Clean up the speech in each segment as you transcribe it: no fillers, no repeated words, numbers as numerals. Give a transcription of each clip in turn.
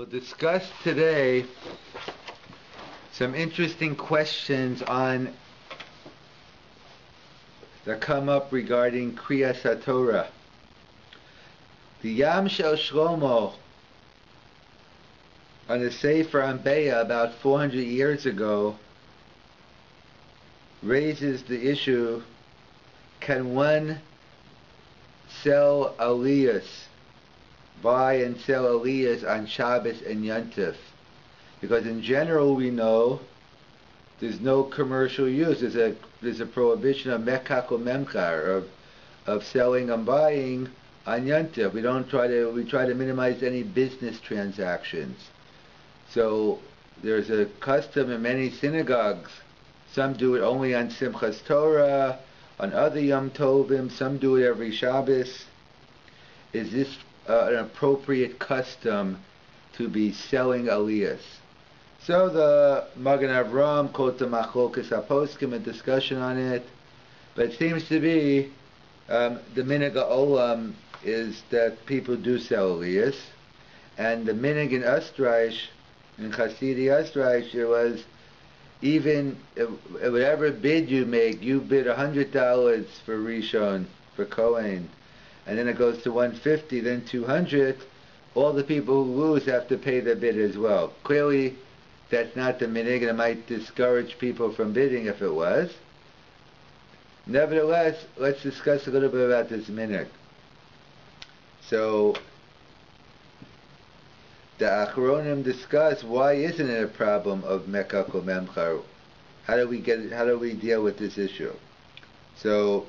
We'll discuss today some interesting questions that come up regarding Krias HaTorah. The Yam Shel Shlomo on the Sefer on Be'ah about 400 years ago raises the issue, can one sell aliyahs, buy and sell aliyahs on Shabbos and Yontif? Because in general we know there's no commercial use. There's a prohibition of mekach or memchar, of selling and buying on Yontif. We try to minimize any business transactions. So there's a custom in many synagogues. Some do it only on Simchas Torah, on other Yom Tovim. Some do it every Shabbos. Is this an appropriate custom to be selling aliyahs? So the Magen Avraham quotes the Machlokas HaPoskim, a discussion on it, but it seems to be the minhag ha'olam is that people do sell aliyahs, and the minhag in Österreich, in Hasidic Österreich, it was even whatever bid you make, you bid $100 for Rishon, for Kohen, and then it goes to $150, then $200. All the people who lose have to pay the bid as well. Clearly, that's not the minhag, and it might discourage people from bidding if it was. Nevertheless, let's discuss a little bit about this minhag. So, the Achronim discuss why isn't it a problem of mekach or memchar? How do we deal with this issue? So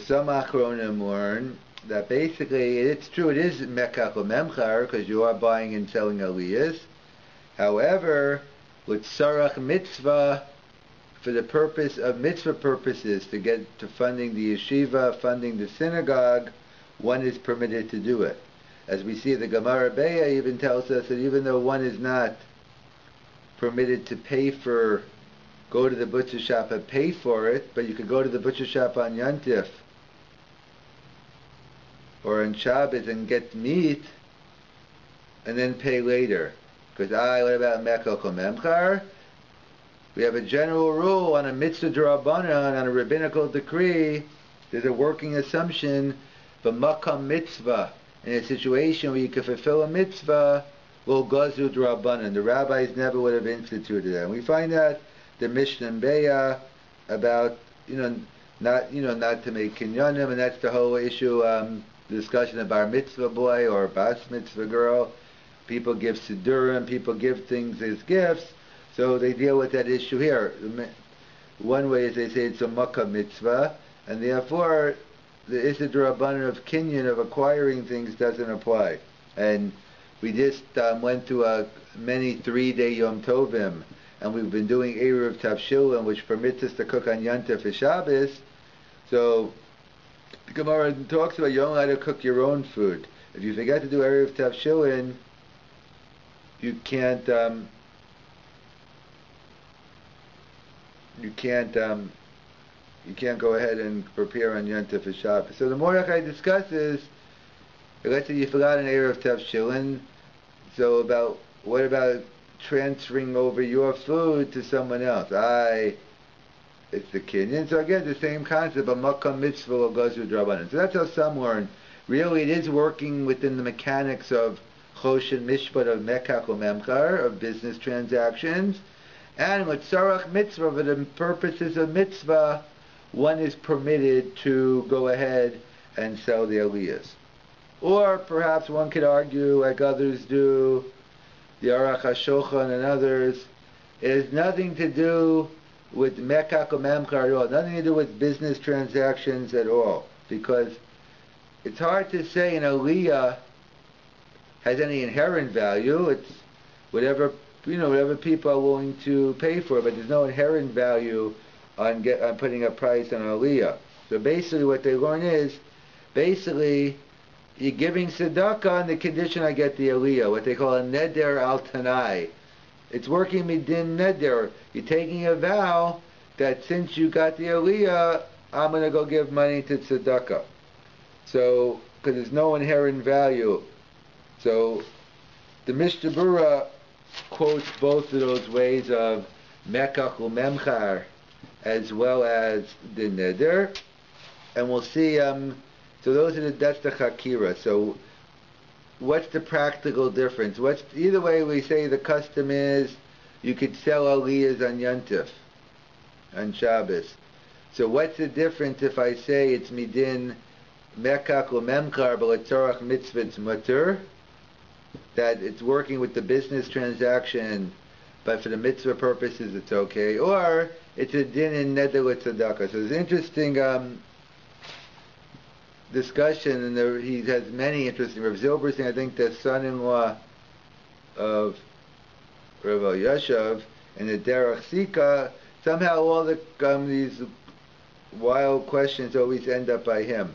some Achronim learn that basically it's true, it is mekach or memchar because you are buying and selling aliyahs. However, with sarach mitzvah, for the purpose of mitzvah purposes, to get to funding the yeshiva, funding the synagogue, one is permitted to do it. As we see, the Gemara Be'ah even tells us that even though one is not permitted to go to the butcher shop and pay for it, but you could go to the butcher shop on Yontif or on Shabbos and get meat and then pay later. Because what about mekach or memchar? We have a general rule on a mitzvah d'Rabbanan, on a rabbinical decree. There's a working assumption for makam mitzvah. In a situation where you can fulfill a mitzvah, will gozu d'Rabbanan. The rabbis never would have instituted that. And we find that the Mishnah in Be'ah about not to make kinyanim, and that's the whole issue. Discussion of bar mitzvah boy or bas mitzvah girl. People give sidurim, people give things as gifts, so they deal with that issue here. One way is they say it's a makkah mitzvah, and therefore the Issa D'Rabbanan of kinyan, of acquiring things, doesn't apply. And we just went to many 3-day Yom Tovim, and we've been doing Erev Tavshilin, which permits us to cook on Yontif for Shabbos. So the Gemara talks about you're only allowed to cook your own food. If you forget to do Erev Tavshilin, you can't go ahead and prepare on Yontif for Shabbos. So the Mordechai discusses, let's say you forgot an Erev Tavshilin, so what about transferring over your food to someone else? It's the kinyan. So again, the same concept of makam mitzvah or gozu d'Rabbanan. So that's how some learn. Really, it is working within the mechanics of chosh and mishpat, of mekach or memchar, of business transactions. And with sarach mitzvah, for the purposes of mitzvah, one is permitted to go ahead and sell the aliyahs. Or perhaps one could argue, like others do, the Aruch HaShulchan and others, it has nothing to do with mekach or memchar at all, nothing to do with business transactions at all, because it's hard to say an aliyah has any inherent value. It's whatever people are willing to pay for, but there's no inherent value on putting a price on aliyah. So basically what they learn is, you're giving tzedakah on the condition I get the aliyah, what they call a neder al tanai. It's working midin neder. You're taking a vow that since you got the aliyah, I'm going to go give money to tzedakah. So, because there's no inherent value So the Mishnah Berurah quotes both of those ways of Mekach u'Memchar as well as the Neder, and we'll see. So that's the Chakira. So what's the practical difference? Either way we say the custom is you could sell aliyahs on Yontif, on Shabbos. So what's the difference if I say it's midin Mekach u'Memchar but l'tzorach mitzvahs mutter, that it's working with the business transaction, but for the mitzvah purposes it's okay, or it's a din in neder l'tzedakah. So it's interesting discussion, and he has many interesting. Rav Zilberstein, I think the son-in-law of Rav Yashav, and the Derech Sika, somehow all these wild questions always end up by him.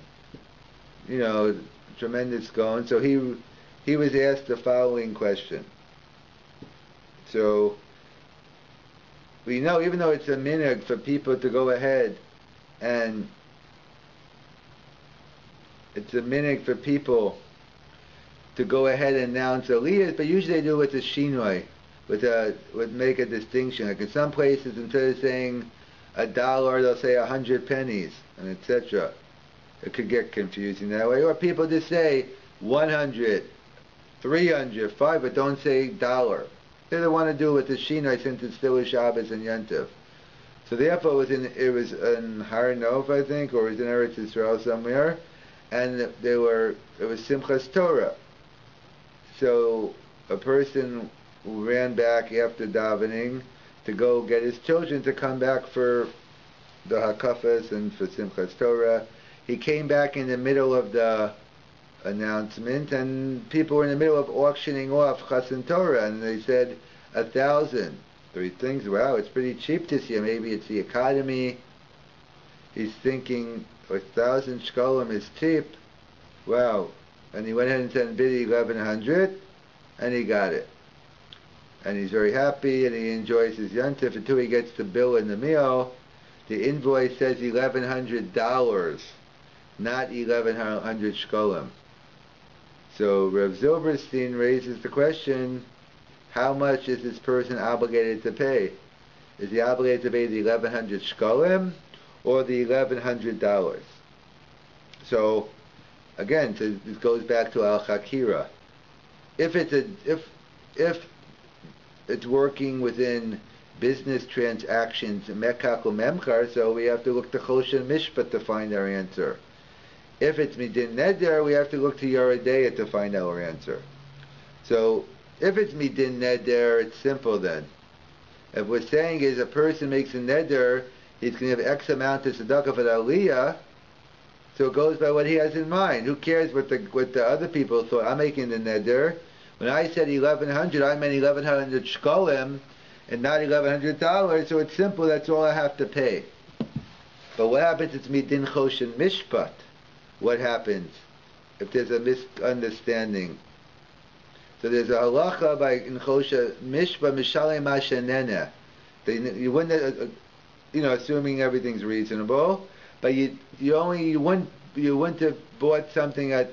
Tremendous going. So he was asked the following question. So we know, even though it's a minhag for people to go ahead and announce aliyahs, but usually they do it with a shinoi, with make a distinction. Like in some places, instead of saying $1, they'll say 100 pennies, and etc. It could get confusing that way. Or people just say 100, 300, 5, but don't say dollar. They don't want to do it with the shinoi since it's still a Shabbos and Yontif. So therefore, it was in Har Nov, I think, or it was in Eretz Yisrael somewhere, and it was Simchas Torah. So a person who ran back after davening to go get his children to come back for the Hakafas and for Simchas Torah. He came back in the middle of the announcement, and people were in the middle of auctioning off Chasen Torah, and they said 1,000. So he thinks, wow, it's pretty cheap this year. Maybe it's the economy. He's thinking 1,000 shkolim is cheap. Wow. And he went ahead and said bid 1,100, and he got it. And he's very happy, and he enjoys his yontif until he gets the bill in the mail. The invoice says $1,100, not 1,100 shkolim. So Rav Zilberstein raises the question, how much is this person obligated to pay? Is he obligated to pay the 1,100 shkolim or the $1,100? So again, this goes back to al chakira. If it's working within business transactions, mekach u'memchar, so we have to look to choshen mishpat to find our answer. If it's midin neder, we have to look to Yoredeya to find our answer. So if it's midin neder, it's simple then. If we're saying is a person makes a neder, he's going to have X amount of tzedakah for the aliyah, so it goes by what he has in mind. Who cares what the other people thought? I'm making the neder. When I said 1,100, I meant 1,100 shkolim and not $1,100, so it's simple, that's all I have to pay. But what happens if it's midin choshen mishpat? What happens if there's a misunderstanding? So there's a halacha by in choshen mishpat mishalei mashenena. You wouldn't, assuming everything's reasonable, but you wouldn't have bought something at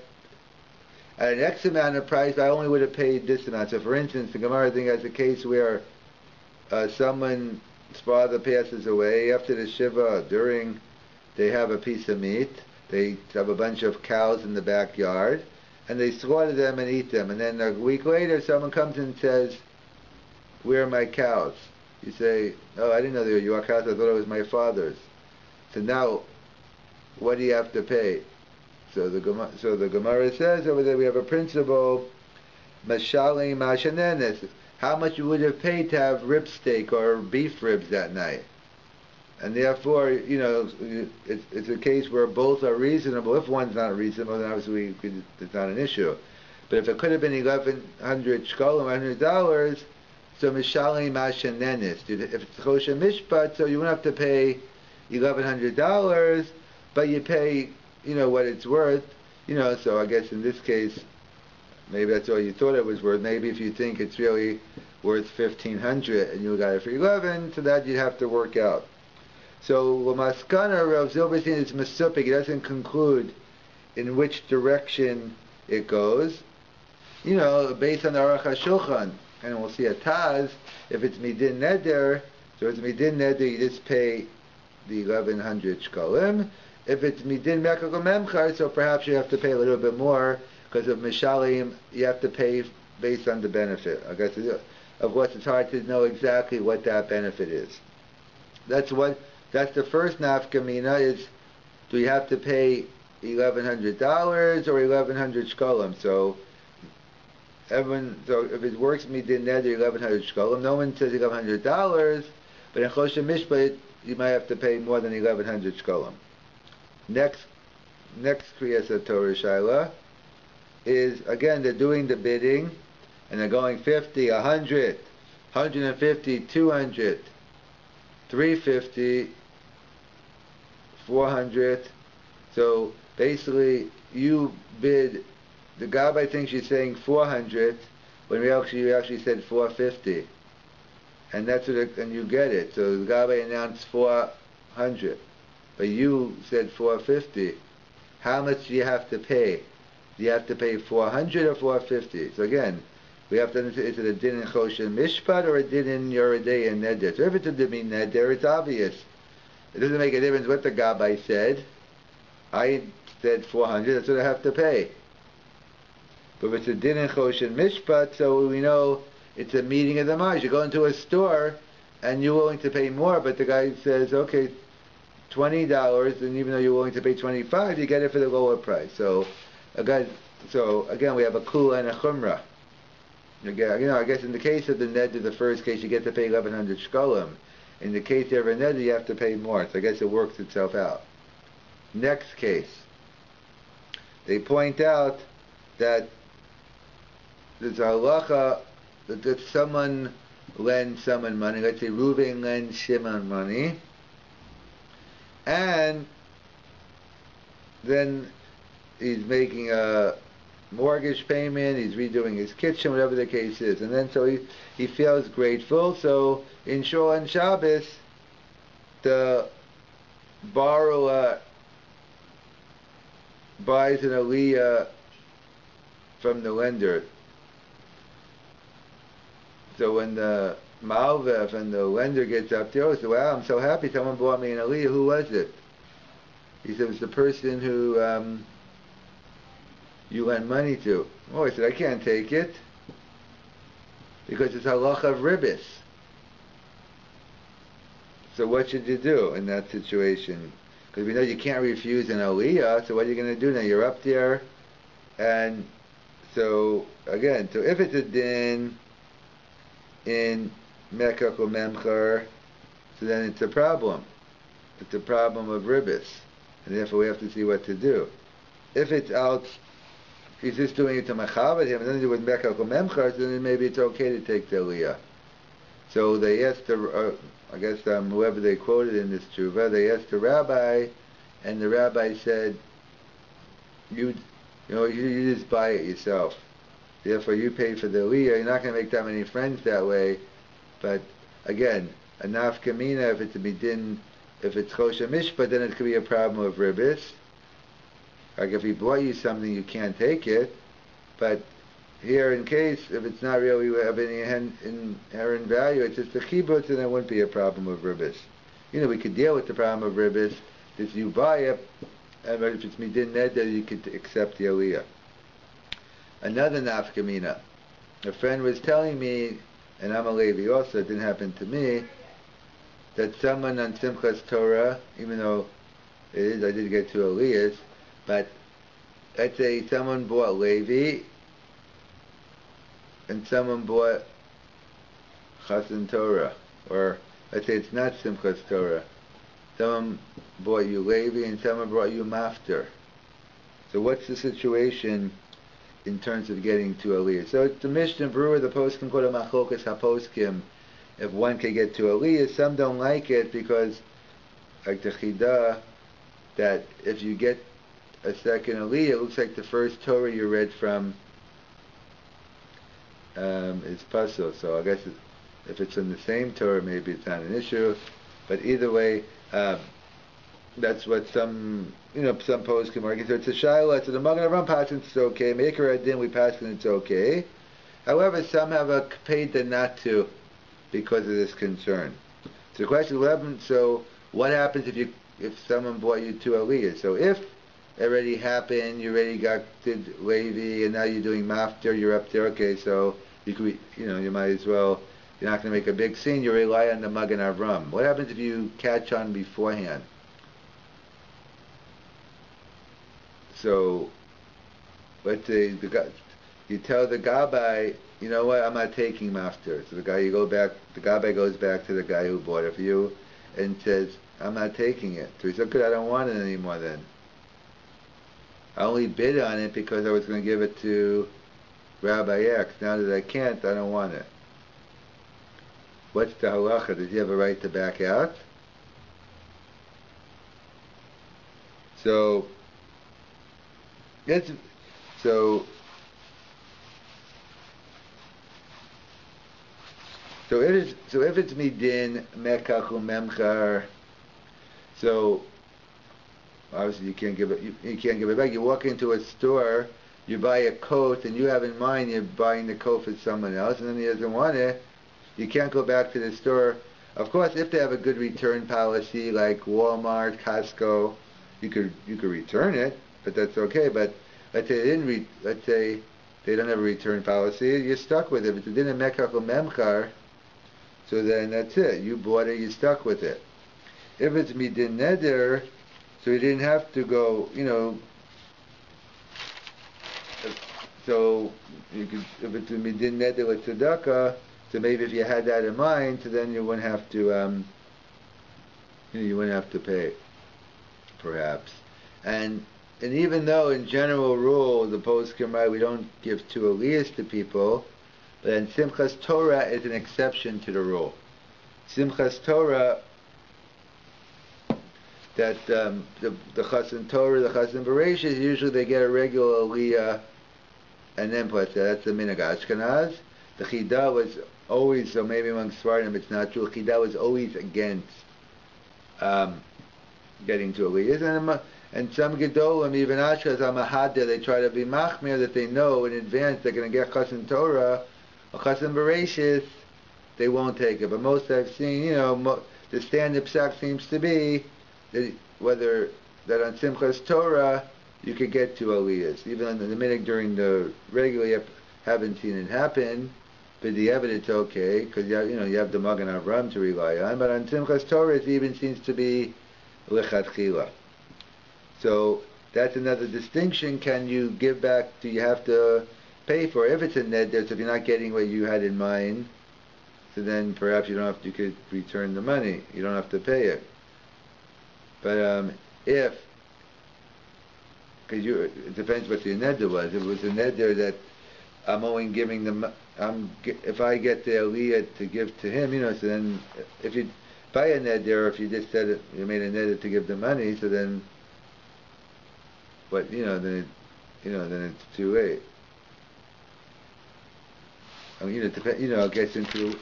an X amount of price. I only would have paid this amount. So for instance, the Gemara thing has a case where someone's father passes away. After the Shiva, they have a piece of meat. They have a bunch of cows in the backyard, and they slaughter them and eat them. And then a week later, someone comes and says, "Where are my cows?" You say, "Oh, I didn't know they were your cows. I thought it was my father's." So now, what do you have to pay? So the Gemara says over there we have a principle, Mashali Mashanenes, how much you would have paid to have rib steak or beef ribs that night. And therefore, it's a case where both are reasonable. If one's not reasonable, then obviously it's not an issue. But if it could have been 1,100 shkolim, $100, so Mashali Mashanenes. If it's Choshen Mishpat, so you wouldn't have to pay $1,100, but you pay what it's worth, so I guess in this case, maybe that's all you thought it was worth. Maybe if you think it's really worth 1,500 and you got it for 11, so that you'd have to work out. So Lamaskana Rav Zilberstein is masupik. He doesn't conclude in which direction it goes. based on the Aruch HaShulchan, and we'll see a Taz, if it's Midin Neder, so if it's Midin Neder, you just pay the 1100 shkalim. If it's Midin Mekach Memchar, so perhaps you have to pay a little bit more, because of Mishalim, you have to pay based on the benefit. I guess, of course, it's hard to know exactly what that benefit is. That's the first nafkamina is, do you have to pay $1,100 or 1,100 shkalim? So if it works midin neder 1,100 shkalim, no one says $1,100, but in Choshen Mishpat you might have to pay more than 1,100 shkalim. Next Krias HaTorah Shaila is, again, they're doing the bidding, and they're going 50, 100, 150, 200, 350, 400. So basically, you bid. The Gabbai thinks you're saying 400, when you actually said 450, and and you get it. So the Gabbai announced 400, but you said 450. How much do you have to pay? Do you have to pay 400 or 450? So again, we have to understand, is it a din in Choshen Mishpat or a din in Yoredei and Neder? So if it's a din in Neder, it's obvious. It doesn't make a difference what the Gabbai said. I said 400, that's what I have to pay. But if it's a din in Choshen Mishpat, so we know it's a meeting of the minds. You go into a store and you're willing to pay more, but the guy says, okay, $20, and even though you're willing to pay $25, you get it for the lower price. So again, we have a kula and a chumrah. Again, I guess in the case of the neder, the first case, you get to pay 1,100 shkalim. In the case of a neder, you have to pay more. So I guess it works itself out. Next case, they point out that there's a halacha that someone lends someone money. Let's say Reuven lends Shimon money, and then he's making a mortgage payment, he's redoing his kitchen, whatever the case is, and then so he feels grateful. So in Shul and Shabbos, the borrower buys an aliyah from the lender. So when the malveh and the lender gets up there, he says, wow, I'm so happy someone bought me an aliyah. Who was it? He said, it was the person who you lent money to. Oh, I said, I can't take it because it's halacha of ribbis. So what should you do in that situation? Because we know you can't refuse an aliyah, so what are you going to do now? You're up there, and so again, so if it's a din in mekach or memchar, so then it's a problem. It's a problem of ribbis, and therefore we have to see what to do. If it's out, he's just doing it to machabed him, and then do it with mekach or memchar, so then maybe it's okay to take the aliyah. So they asked whoever they quoted in this tshuva, they asked the rabbi, and the rabbi said, you just buy it yourself. Therefore, you pay for the aliyah. You're not going to make that many friends that way. But again, a nafkamina, if it's a midin, if it's choshen mishpat, then it could be a problem of ribbis. Like if he bought you something, you can't take it. But here, in case, if it's not really have any inherent value, it's just a chibutz, and it wouldn't be a problem of ribbis. We could deal with the problem of ribbis if you buy it, but if it's midin neder, you could accept the aliyah. Another nafkamina. A friend was telling me, and I'm a Levi also, it didn't happen to me, that someone on Simchas Torah, even though I did get two aliyahs, but let's say someone bought Levi, and someone bought Chasen Torah, or let's say it's not Simchas Torah. Someone bought you Levi and someone brought you Mafter. So what's the situation in terms of getting two aliyahs? So the Mishnah Brewer, the poskim called a machlokas haposkim. If one can get two aliyahs, some don't like it because, like the Chidah, that if you get a second aliyah, it looks like the first Torah you read from is puzzle. So I guess if it's in the same Torah, maybe it's not an issue. But either way, That's what some posts can argue. So it's a shaila. So the Magen Avram passes it's okay. Maker Adin we pass it's okay. However, some have a peda not to because of this concern. So the question 11. So what happens if someone bought you two aliyahs? So if it already happened, you already did Levi, and now you're doing mafter, you're up there. Okay, so you could you might as well. You're not going to make a big scene. You rely on the Magen Avram. What happens if you catch on beforehand? So, let's say you tell the Rabbi, you know what, I'm not taking mafter. So the Rabbi goes back to the guy who bought it for you and says, I'm not taking it. So he said, good, I don't want it anymore then. I only bid on it because I was going to give it to Rabbi X. Now that I can't, I don't want it. What's the halacha? Does he have a right to back out? So if it's midin mekach umemchar, so obviously you can't give it back. You walk into a store, you buy a coat, and you have in mind you're buying the coat for someone else, and then he doesn't want it. You can't go back to the store. Of course, if they have a good return policy like Walmart, Costco, you could return it, but that's okay. But let's say they don't have a return policy, you're stuck with it. If it didn't mekach or memchar, so then that's it. You bought it, you're stuck with it. If it's midin neder, so you didn't have to go, so you could, if it's midin neder with tzedakah, so maybe if you had that in mind, so then you wouldn't have to, you wouldn't have to pay, perhaps. And even though in general rule, the poskim, right, we don't give two aliyahs to people, but then Simchas Torah is an exception to the rule. Simchas Torah, that the Chassan Torah, the Chassan Bereshis, usually they get a regular aliyah and then put that. That's the minhag Ashkenaz. The Chidah was always, so maybe among Sfardim it's not true, Chidah was always against getting to aliyahs. And some Gedolim, even Ashkenaz, Amahadir, they try to be machmir that they know in advance they're going to get Chassan Torah, or Chassan Bereshis, they won't take it. But most I've seen, the standard psak seems to be that that on Simchas Torah you could get two aliyahs. Even on the minhag during the regular, you haven't seen it happen, but the evidence okay, because you have the Magen Avram to rely on. But on Simchas Torah it even seems to be lechatchila. So that's another distinction. Can you give back? Do you have to pay for it? If it's a neder, so if you're not getting what you had in mind, so then perhaps you could return the money. You don't have to pay it. But because it depends what the neder was. If it was a neder that I'm only giving them, if I get the aliyah to give to him, so then if you buy a neder, if you just said it, you made a neder to give the money, so then, but then it's too late. I mean, it gets into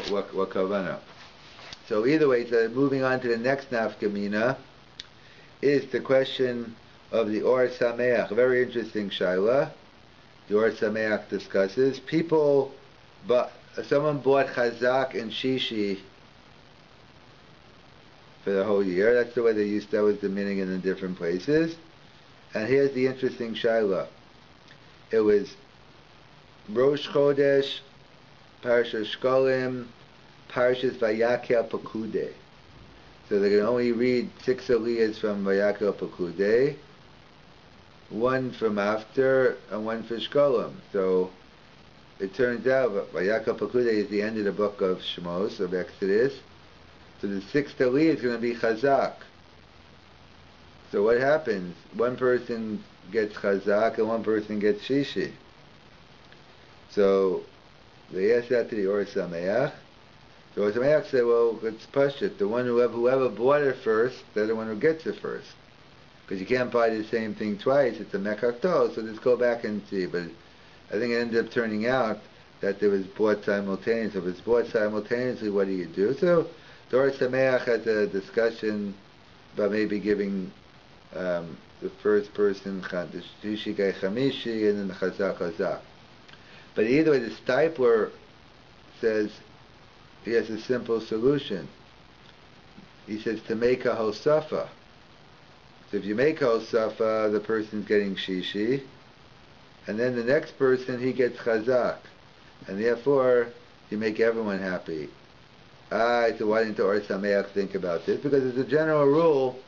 what kavanah. So either way, so moving on to the next nafkamina is the question of the Or Sameach. A very interesting shaila. The Or Sameach discusses someone bought chazak and shishi for the whole year. That's the way they used. That was the meaning in the different places. And here's the interesting shaila. It was Rosh Chodesh, Parashas Shkolim, Parashas Vayakel Pekudei. So they can only read 6 aliyahs from Vayakel Pekudei, 1 from after, and 1 for Shkolim. So it turns out Vayakel Pekudei is the end of the book of Shemos, of Exodus. So the 6th aliyah is going to be Chazak. So what happens? One person gets Chazak and one person gets Shishi. So they asked that to the Or Sameach. The Or Sameach said, well, let's push it. The one whoever bought it first, they're the one who gets it first. Because you can't buy the same thing twice. It's a mekakto, so let's go back and see. But I think it ended up turning out that it was bought simultaneously. If it's bought simultaneously, what do you do? So Torah Sameach has a discussion about maybe giving the first person Shikai Chamishi and then the Chazak Chazak. But either way, the Stipler says he has a simple solution. He says to make a Hosafa. So if you make a Hosafa, the person's getting Shishi, and then the next person, he gets Chazak. And therefore, you make everyone happy. So why didn't the Or Sameach think about this? Because it's a general rule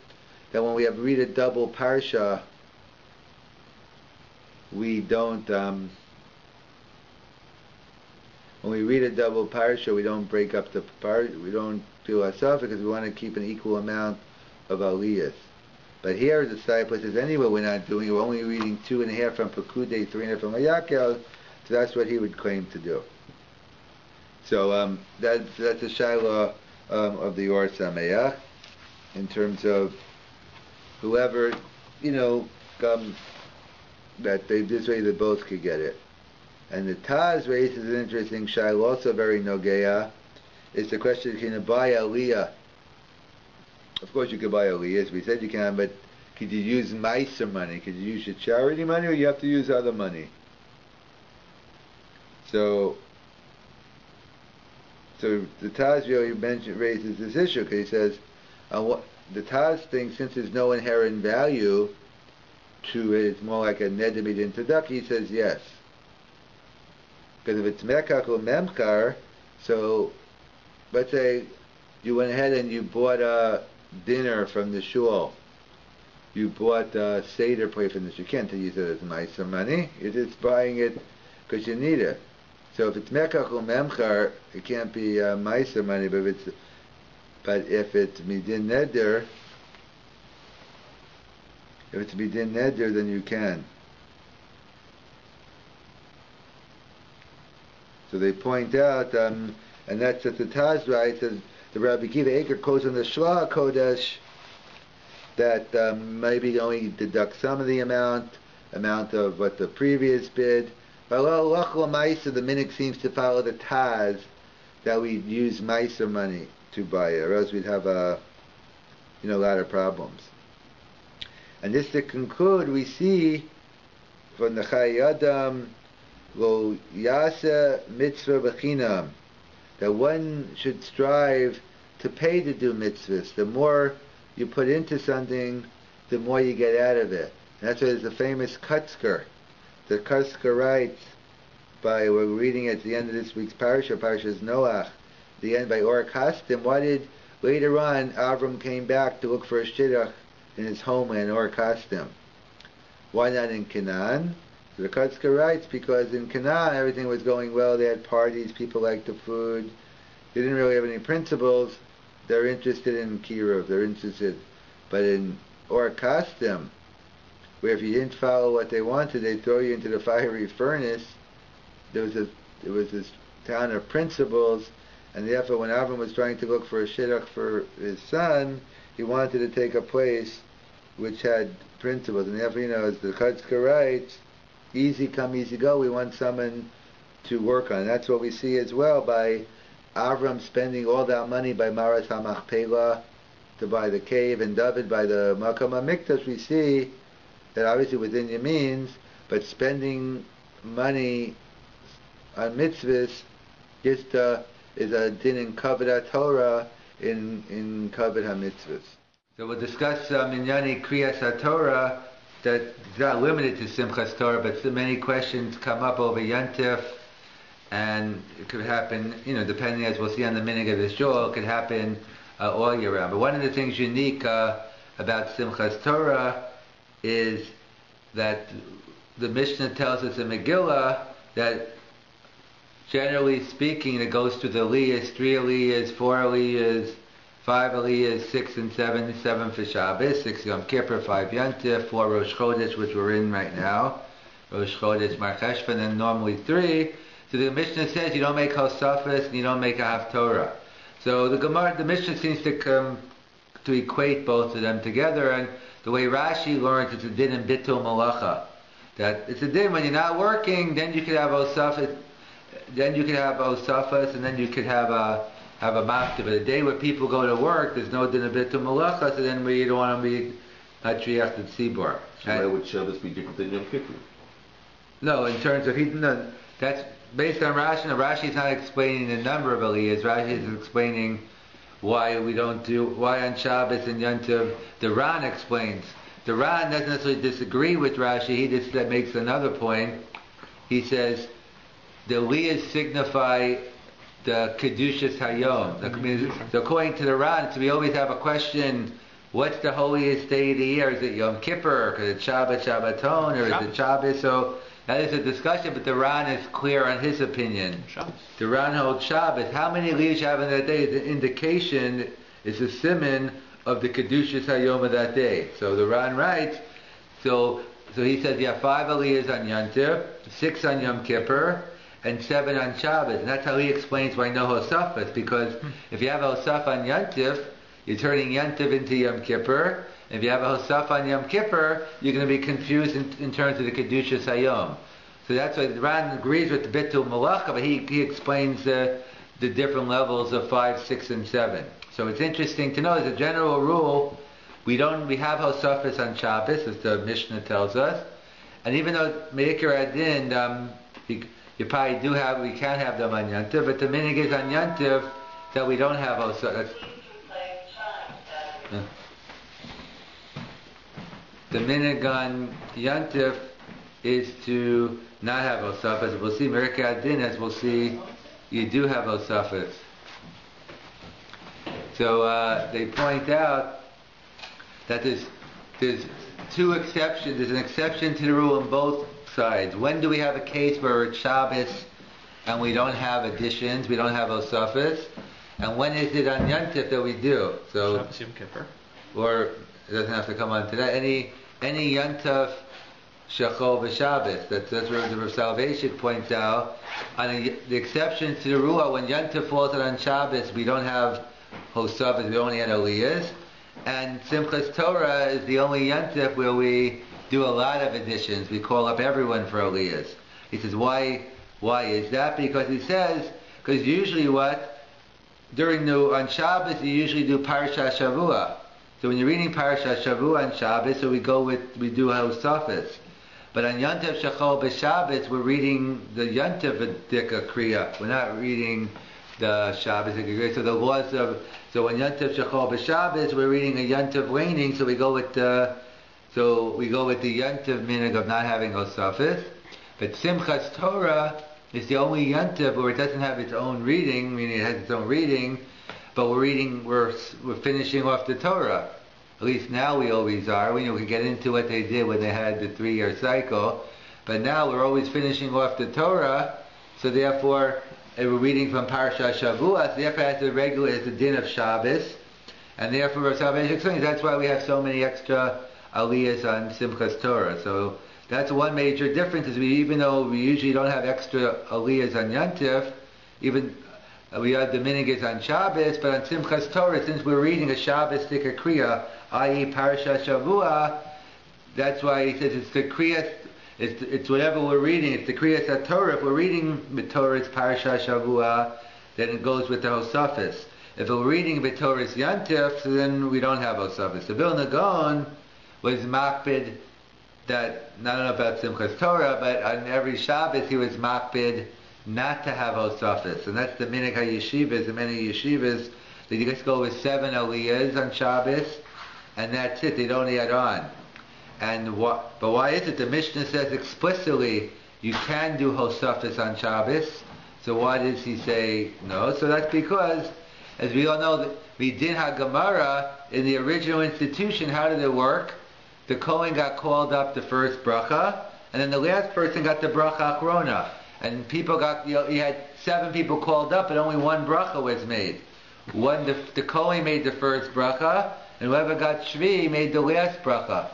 that when we read a double parsha, we don't, when we read a double parsha, we don't break up the parsha, we don't do asaf because we want to keep an equal amount of aliyahs. But here the disciple says, anyway, we're not doing it, we're only reading 2.5 from Pekudei, 3.5 from Hayakel, so that's what he would claim to do. So that's a shaila of the Or Sameach in terms of whoever, that this way they both could get it. And the Taz raises an interesting shaila, also very nogeya. It's the question, can you buy aliyah? Of course you could buy aliyah, as we said you can, but could you use meiser money? Could you use your charity money, or you have to use other money? So the Taz really raises this issue, because he says, the Taz thinks since there's no inherent value to it, it's more like a nedimid introduction, he says yes. Because if it's mekach or memkar, so let's say you went ahead and you bought a dinner from the shul. You bought a Seder plate from the shul. You can't use it as meiser money. You're just buying it because you need it. So if it's mekach or memkar, it can't be meiser money. But if it's midin neder, then you can. So they point out, and that's at the Taz writes, as the Rabbi Kiva Eger quotes on the Shla Kodesh, that maybe only deduct some of the amount of what the previous bid. But the minhag seems to follow the Taz that we use meiser money to buy it, or else we'd have a lot of problems. And just to conclude, we see from the Chai Adam Lo Yasa Mitzvah B'Chinam, that one should strive to pay to do mitzvahs. The more you put into something, the more you get out of it. And that's why there's a famous Kutzker. The Kutzker writes, we're reading at the end of this week's Parashas Noach, the end by Or Kasdim. Why did later on Avram came back to look for a shidduch in his homeland, Or Kasdim? Why not in Canaan? So the Kutzker writes, because in Canaan everything was going well, they had parties, people liked the food, they didn't really have any principles, they're interested in Kiruv, but in Or Kasdim, where if you didn't follow what they wanted, they'd throw you into the fiery furnace. There was this town of principles, and therefore when Avram was trying to look for a shidduch for his son, he wanted to take a place which had principles, and therefore, as the Kutzker writes, easy come, easy go, we want someone to work on. That's what we see as well by Avram spending all that money by Maras HaMachpelah to buy the cave, and David by the Makam HaMikdash. We see that obviously within your means, but spending money on mitzvahs just is a din in Krias HaTorah in Kavod HaMitzvahs. So we'll discuss Minyani Krias HaTorah, that it's not limited to Simchas Torah, but so many questions come up over Yantif, and it could happen, depending, as we'll see on the minhag of the shul, it could happen all year round. But one of the things unique about Simchas Torah is that the Mishnah tells us in Megillah that generally speaking, it goes through the aliyahs, 3 aliyahs, 4 aliyahs, 5 aliyahs, 6 and 7, 7 for Shabbos, 6 Yom Kippur, 5 Yantif, 4 Rosh Chodesh, which we're in right now, Rosh Chodesh, Mar Cheshvan, and then normally 3. So the Mishnah says you don't make Hosafas and you don't make a Haftorah. So the Mishnah seems to equate both of them together, and the way Rashi learns, it's a din in Bitul Malacha. That it's a din when you're not working, then you could have Hosafas, and then you could have have a mafta. But a day where people go to work, there's no din of bitul malacha, so then we don't want to be not triach to tzibor. So why would Shabbos be different than Yom Kippur? No, in terms of no, that's based on Rashi. No, Rashi is not explaining the number of aliyahs. Rashi is explaining why we don't do why on Shabbos and Yom Tov. The Ran explains. The Ran doesn't necessarily disagree with Rashi. He just makes another point. He says the aliyahs signify the kedushas hayom. So according to the Ran, so we always have a question. What's the holiest day of the year? Is it Yom Kippur? Or is it Shabbat, Shabbaton? Or is it Shabbos? So that is a discussion, but the Ran is clear on his opinion. Shabbos. The Ran holds Shabbos. How many aliyahs you have in that day is an indication, is a siman of the Kedushas Hayom of that day. So the Ran writes, so he says you have 5 aliyahs on Yom Tov, 6 on Yom Kippur, and 7 on Shabbos. And that's how he explains why no Hosafas, because if you have a Hosaf on Yom Tov, you're turning Yom Tov into Yom Kippur. If you have a Hosaf on Yom Kippur, you're going to be confused in terms of the Kedushas Hayom. So that's why the Ran agrees with the Bitul Malacha, but he explains the different levels of 5, 6, and 7. So it's interesting to know, as a general rule, we have Hosafas on Shabbos, as the Mishnah tells us. And even though Meikar Adin, you probably we can have them on Yom Tov, but the minig is on Yom Tov that we don't have Hosafas. The minig on Yom Tov is to not have Hosafas. We'll see Meikar Adin, as we'll see, you do have Hosafas. So they point out that there's 2 exceptions. There's an exception to the rule on both sides. When do we have a case where it's Shabbos and we don't have additions, we don't have Hosafas? And when is it on Yom Tov that we do? So Shabbos Yom Kippur. Or it doesn't have to come on today. Any Yom Tov Shachol v'Shabbos. That's where the Salvation points out. The exceptions to the rule, when Yom Tov falls on Shabbos, we don't have Hosafas, we only have Aliyahs. And Simchas Torah is the only Yom Tov where we do a lot of additions. We call up everyone for Aliyahs. He says, why is that? Because he says, because usually on Shabbos you usually do Parashat Shavua. So when you're reading Parashat Shavua on Shabbos, so we do Hosafas. But on Yom Tov Shachol b'Shabbos, we're reading the Yom Tov Dika Kriya. We're not reading the Shabbos Dika Kriya. So the laws so on Yom Tov Shachol b'Shabbos, we're reading a Yom Tov waning. So we go with the Yom Tov minig of not having Hosafas. But Simchas Torah is the only Yom Tov where it doesn't have its own reading, meaning it has its own reading, but we're finishing off the Torah. At least now we always are. We can get into what they did when they had the 3-year cycle, but now we're always finishing off the Torah. So therefore, we're reading from Parashat Shavua. So therefore, it has the din of Shabbos, and therefore, Salvation explains that's why we have so many extra aliyahs on Simchas Torah. So that's one major difference. Is even though we usually don't have extra aliyahs on Yom Tov, even we have the minig on Shabbos, but on Simchas Torah, since we're reading a Shabbos Dika Kriya, i.e. Parashat Shavua, that's why he says it's the Kriya, it's whatever we're reading, it's the Krias HaTorah. If we're reading the Torah's Parashat Shavua, then it goes with the Hosafas. If we're reading the Torah's Yom Tov, so then we don't have Hosafas. The Vilna Gaon was makpid that, I don't know about Simchas Torah, but on every Shabbos he was makpid not to have Hosafas. And that's the minig HaYeshivas, the many yeshivas, they just go with 7 aliyahs on Shabbos, and that's it, they don't add on. But why is it? The Mishnah says explicitly you can do Hosafas on Shabbos, so why does he say no? So that's because, as we all know, we did have Gemara in the original institution. How did it work? The Kohen got called up the first bracha, and then the last person got the bracha achrona. And people got, you had 7 people called up, but only 1 bracha was made. The Kohen made the first bracha, and whoever got Shvi made the last bracha.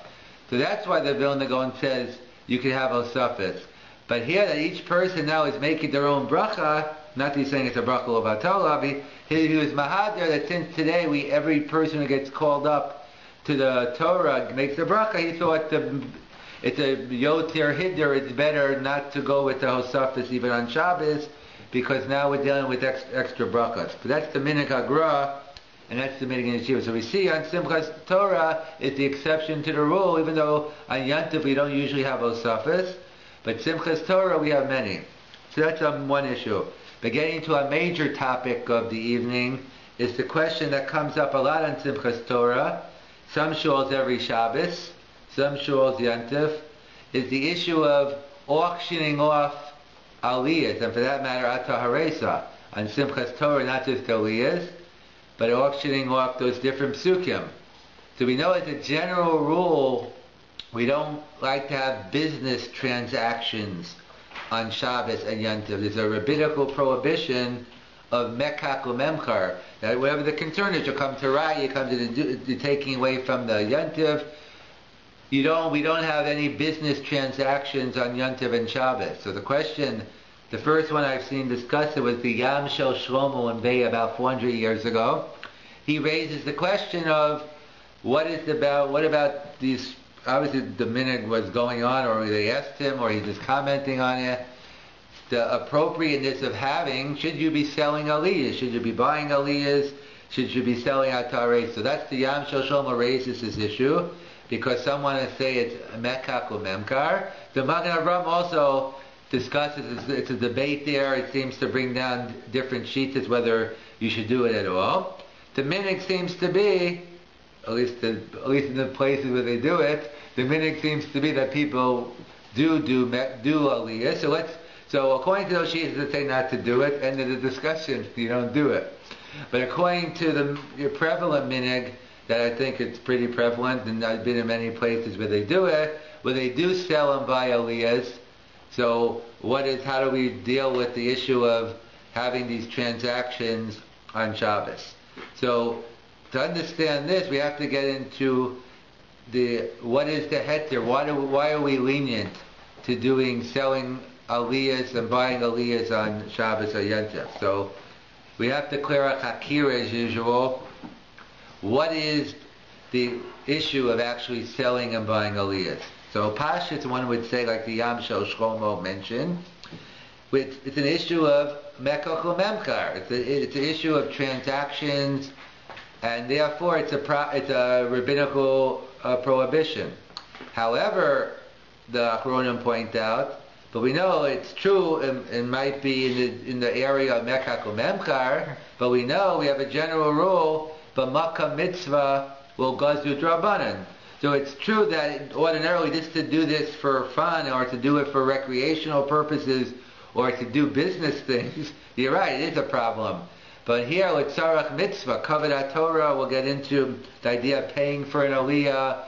So that's why the Vilna Gaon says you can have Hosafas. But here that each person now is making their own bracha, not that he's saying it's a bracha of Batola, he was mahadir that since today every person who gets called up to the Torah makes a bracha, he thought it's a yoter hiddur, it's better not to go with the Hosafas even on Shabbos, because now we're dealing with extra brachas. But that's the minhag hagra, and that's the minhag in yeshiva. So we see on Simchas Torah is the exception to the rule, even though on Yantiv we don't usually have osafas, but Simchas Torah we have many. So that's one issue. But getting to a major topic of the evening is the question that comes up a lot on Simchas Torah. Some shuls every Shabbos, some shuls Yantiv, is the issue of auctioning off aliyahs, and for that matter, ataharesa, on Simchas Torah, not just aliyahs, but auctioning off those different psukim. So we know as a general rule, we don't like to have business transactions on Shabbos and Yantiv. There's a rabbinical prohibition of mekach u'memchar, that whatever the concern is, you come to Rai, you come to the taking away from the Yantiv. We don't have any business transactions on Yantiv and Shabbos. So the question, the first one I've seen discussed, it was the Yam Shel Shlomo in Bay about 400 years ago. He raises the question of what about these, obviously the minhag was going on, or they asked him, or he's just commenting on it, the appropriateness of having, should you be selling aliyahs? Should you be buying aliyahs? Should you be selling atares? So that's the Yam Shel Shlomo raises this issue, because some want to say it's mekach u'memkar. The Magen Avraham also discusses, it's a debate there, it seems to bring down different sheets as whether you should do it at all. The minhag seems to be, at least in the places where they do it, the minhag seems to be that people do aliyah. So according to those sheets that say not to do it, end of the discussion, you don't do it. But according to the prevalent minhag, that I think it's pretty prevalent, and I've been in many places where they do it, where they do sell and buy aliyahs. So how do we deal with the issue of having these transactions on Shabbos? So to understand this, we have to get into what is the heter? Why are we lenient to selling aliyahs and buying aliyahs on Shabbos or Yantiv? So we have to clear a hakira as usual. What is the issue of actually selling and buying aliyahs? So Pashas, one would say, like the Yam Shel Shlomo mentioned, it's an issue of mekach u'memchar. It's an issue of transactions, and therefore it's a rabbinical prohibition. However, the Achronim point out, but we know it's true, it might be in the area of mekach u'memchar, but we know we have a general rule, but makkah mitzvah will gazu drabanan. So it's true that ordinarily just to do this for fun, or to do it for recreational purposes, or to do business things, you're right, it is a problem. But here with tzarach mitzvah, Krias HaTorah, we'll get into the idea of paying for an aliyah,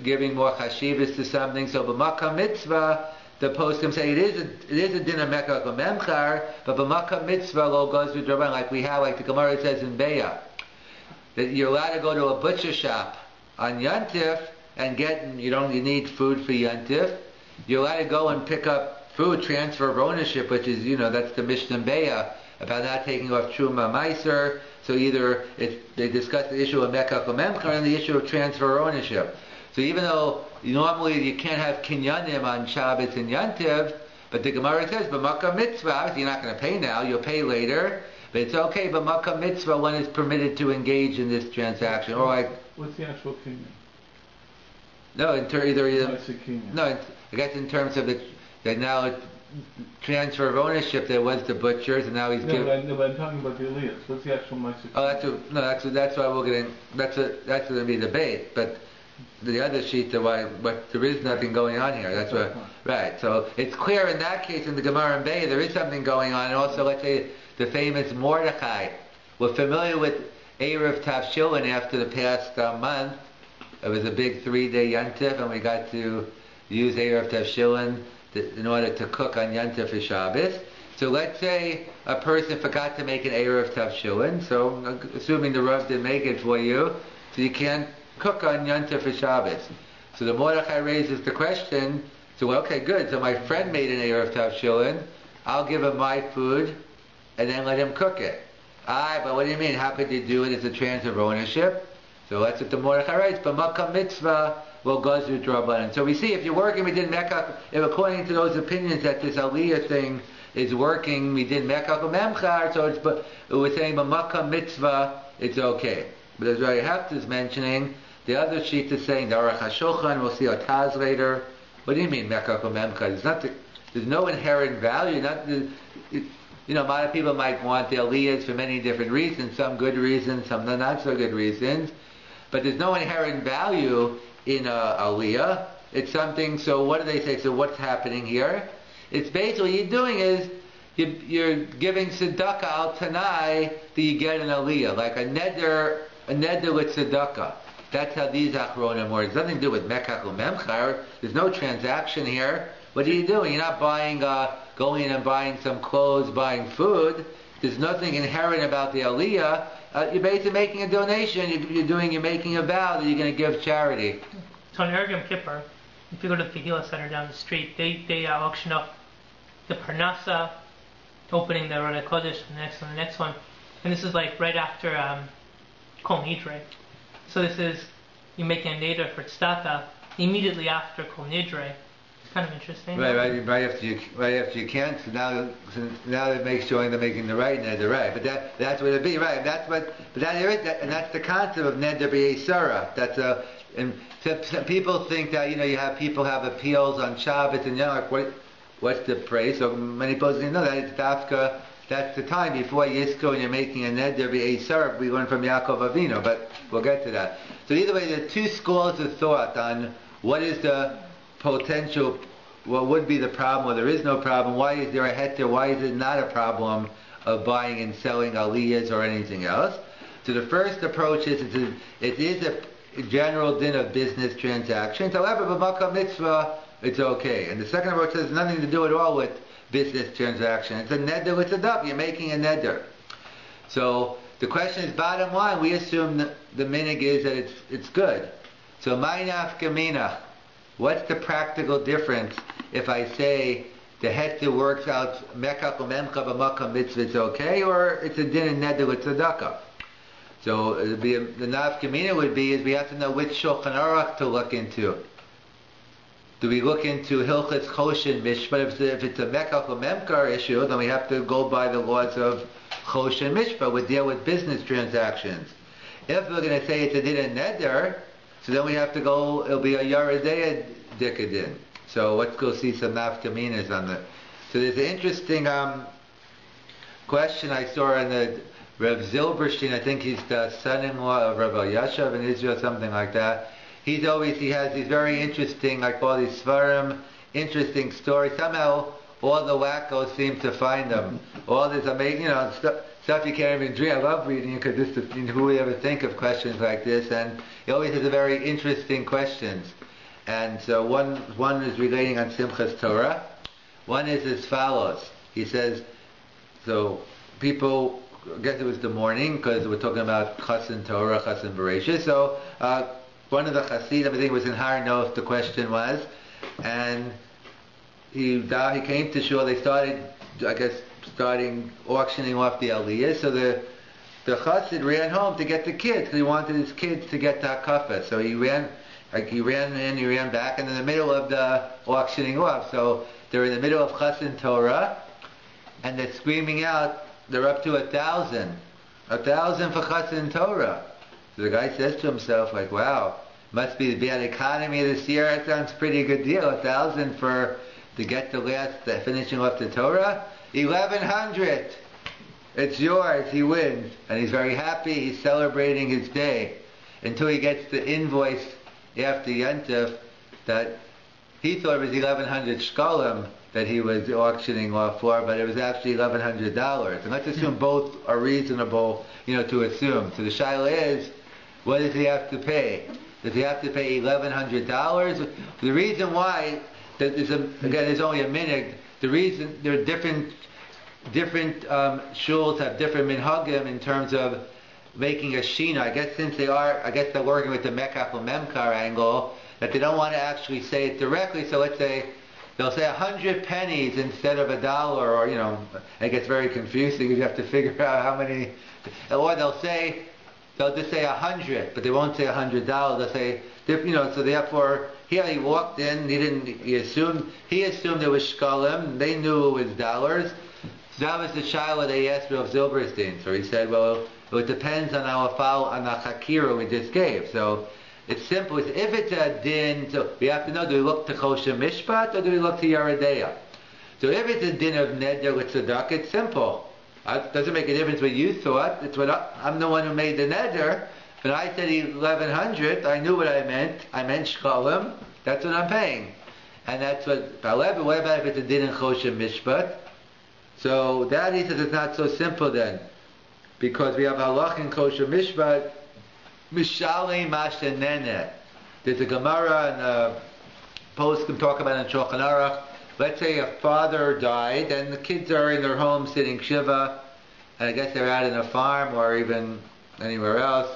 giving more chashivas to something. So b'makkah mitzvah, the poskim say it is a din of mekach u'memchar, but b'makkah mitzvah lo gazu drabanan, like the Gemara says in Beya, that you're allowed to go to a butcher shop on Yantif and you need food for Yantif. You're allowed to go and pick up food, transfer of ownership, which is, that's the Mishnah Beya, about not taking off Truma Meiser. So either they discuss the issue of mekach u'memchar and the issue of transfer of ownership. So even though normally you can't have kinyanim on Shabbos and Yantiv, but the Gemara says, b'makkah mitzvah, obviously you're not going to pay now, you'll pay later, but it's okay, but makkah mitzvah, one is permitted to engage in this transaction. Or what's the actual kinyan? No, I guess in terms of that now transfer of ownership, there was the butchers, and now he's giving. But I'm talking about the aliyahs. What's the actual ma'aseh? Oh, that's why we're getting. That's going to be debate. But the other sheet, but there is nothing going on here. That's what. Right. So it's clear in that case in the Gemara and Beya there is something going on, and also let's say the famous Mordechai. We're familiar with Erev Tavshilin after the past month. It was a big 3-day Yantif, and we got to use Erev Tavshilin in order to cook on Yantif for Shabbos. So let's say a person forgot to make an Erev Tavshilin, so assuming the Rav didn't make it for you, so you can't cook on Yantif for Shabbos. So the Mordechai raises the question, so okay, good, so my friend made an Erev Tavshilin, I'll give him my food, and then let him cook it. But what do you mean? How could you do it as a transfer of ownership? So that's what the Mordechai writes. But Makam Mitzvah will go through Drabanan. So we see if you're working, we did Mekach. If according to those opinions that this Aliyah thing is working, we did Mekach Memchar. So we're saying Makam Mitzvah, it's okay. But as Rabbi Hafta is mentioning, the other sheet is saying the Aruch HaShulchan. We'll see our Taz later. What do you mean Mekach Memchar? There's no inherent value. A lot of people might want the aliyahs for many different reasons, some good reasons, some not so good reasons, but there's no inherent value in aliyah. It's something, so what do they say? So what's happening here? It's basically, what you're doing is, you're giving tzedakah al tanai that you get an aliyah, like a neder with tzedakah. That's how these achronim work. It has nothing to do with mekach memchar. There's no transaction here. What are you doing? You're not buying, going in and buying some clothes, buying food. There's nothing inherent about the aliyah. You're basically making a donation. You're making a vow that you're going to give charity. So on Erev Yom Kippur, if you go to the Tehillah Center down the street, they auction up the Parnasa, opening the Rosh Kodesh, and the next one. And this is like right after Kol Nidre. So this is, you're making a neder for tzedakah immediately after Kol Nidre. Kind of interesting. Right after you can't. So now it makes showing they're making the right neder, right? But that's what it'd be, right? And that's the concept of neder b'yesara. And some people think that people have appeals on Shabbos and what's the praise? So many people say no, that it's dafka. That's the time before Yisro and you're making a neder b'yesara. We learn from Yaakov Avinu, but we'll get to that. So either way, there are two schools of thought on what is the potential, what would be the problem, or there is no problem. Why is there a heter? Why is it not a problem of buying and selling aliyahs or anything else? So the first approach is it is a general din of business transactions. However, b'makam mitzvah, it's okay. And the second approach has nothing to do at all with business transaction. It's a neder with tzedakah. You're making a neder. So the question is, bottom line, we assume that the minig is that it's good. So my nafkamina. What's the practical difference if I say the heter works out mekach memcha b'makam mitzvah, it's okay, or it's a din and neder with tzedakah? So the nafkamina would be is we have to know which Shulchan Aruch to look into. Do we look into Hilchos Choshen Mishpah? If it's a mekach memkar issue, then we have to go by the laws of Choshen Mishpah. We deal with business transactions. If we're going to say it's a din and neder, so then we have to go, it'll be a Yaradea Dikadin. So let's go see some nafkaminas on that. So there's an interesting question I saw in the Rev Zilberstein. I think he's the son-in-law of Rabbi Yashav in Israel, something like that. He has these very interesting, like all these svarim, interesting stories. Somehow all the wackos seem to find them. All this amazing, stuff you can't even dream. I love reading it because who would ever think of questions like this? And he always has a very interesting questions. And so one is relating on Simchas Torah. One is as follows. He says, so people, I guess it was the morning because we're talking about Chasen Torah, Chasen Bereshit. So one of the Hasidim, I think it was in Har Nof, the question was, and he came to shul. They started, auctioning off the aliyah. So the chassid ran home to get the kids because he wanted his kids to get hakafa. So he ran back, and in the middle of the auctioning off. So they're in the middle of Chasen Torah, and they're screaming out. They're up to 1,000 for Chasen Torah. So the guy says to himself, like, wow, must be the bad economy this year. That sounds pretty good deal. 1,000 to get the finishing off the Torah. 1,100. It's yours. He wins, and he's very happy. He's celebrating his day until he gets the invoice after Yontif that he thought it was 1,100 shkalim that he was auctioning off for, but it was actually $1,100. And let's assume both are reasonable, to assume. So the shaila is, what does he have to pay? Does he have to pay $1,100? The reason why, there's only a minute. The reason there are different shuls have different minhagim in terms of making a shina. I guess they're working with the mekach memkar angle, that they don't want to actually say it directly. So let's say they'll say 100 pennies instead of $1, or it gets very confusing. You have to figure out how many. Or they'll say they'll just say 100, but they won't say $100. They'll say, so therefore, here he walked in, he assumed it was shkalim, they knew it was dollars. So that was the shiloh they asked Rav Zilberstein. So he said, well, it depends on our chakira we just gave. So it's simple. If it's a din, so we have to know, do we look to Choshen Mishpat or do we look to Yeredeya? So if it's a din of neder with tzedakah, it's simple. It doesn't make a difference what you thought. It's what I'm the one who made the neder. When I said 1100, I knew what I meant. I meant shkalim. That's what I'm paying. And that's what, however, what about if it's a din in Choshen Mishpat? So that he says it's not so simple then. Because we have halach in Choshen Mishpat, Mishali Mashenene. There's a Gemara and a post can talk about in Shulchan Aruch. Let's say a father died and the kids are in their home sitting Shiva, and I guess they're out in a farm or even anywhere else,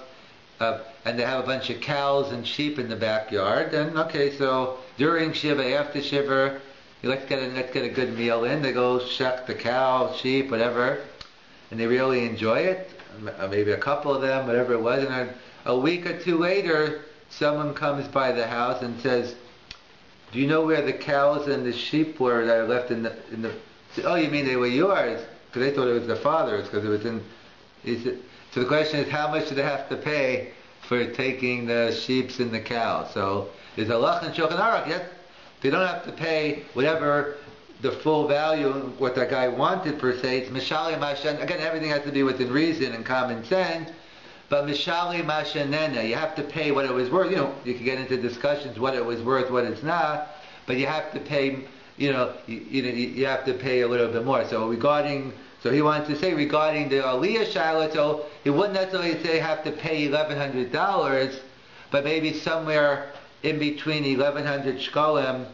and they have a bunch of cows and sheep in the backyard. And okay, so during Shiva, after Shiva, let's get a good meal in. They go shuck the cow, sheep, whatever, and they really enjoy it. Maybe a couple of them, whatever it was, and a week or two later, someone comes by the house and says, do you know where the cows and the sheep were that I left in the? Oh, you mean they were yours? Because they thought it was the father's, because it was in. So the question is, how much do they have to pay for taking the sheep and the cows? So there's a halach in Shulchan Aruch. Yes, they don't have to pay whatever the full value, what that guy wanted per se. It's mishali mashen. Again, everything has to be within reason and common sense. But mishali mashenena, you have to pay what it was worth. You can get into discussions what it was worth, what it's not, but you have to pay. You have to pay a little bit more. So he wants to say regarding the aliyah shiloh, so he wouldn't necessarily say have to pay $1,100, but maybe somewhere in between 1,100 shkalim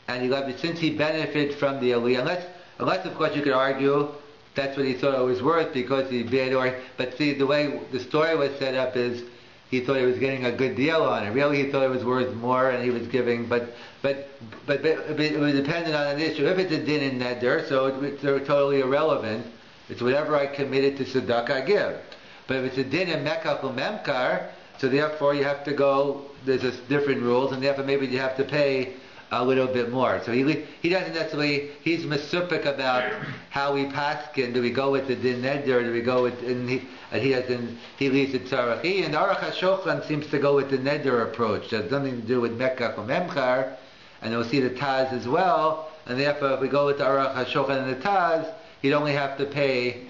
and 11, since he benefited from the aliyah. Unless of course you could argue that's what he thought it was worth because he bid, but see, the way the story was set up is he thought he was getting a good deal on it. Really, he thought it was worth more, and he was giving, but it was dependent on an issue. If it's a din in neder, so it's totally irrelevant. It's whatever I committed to tzedakah I give. But if it's a din in mekach u'memkar, so therefore you have to go. There's just different rules, and therefore maybe you have to pay a little bit more. So he doesn't necessarily, he's mesupik about how we paskin. Do we go with the din neder, or do we go with, and he leaves it tzarachi, and Aruch HaShulchan seems to go with the neder approach. It has nothing to do with mekach or memchar, and we'll see the Taz as well, and therefore if we go with the Aruch HaShulchan and the Taz, he'd only have to pay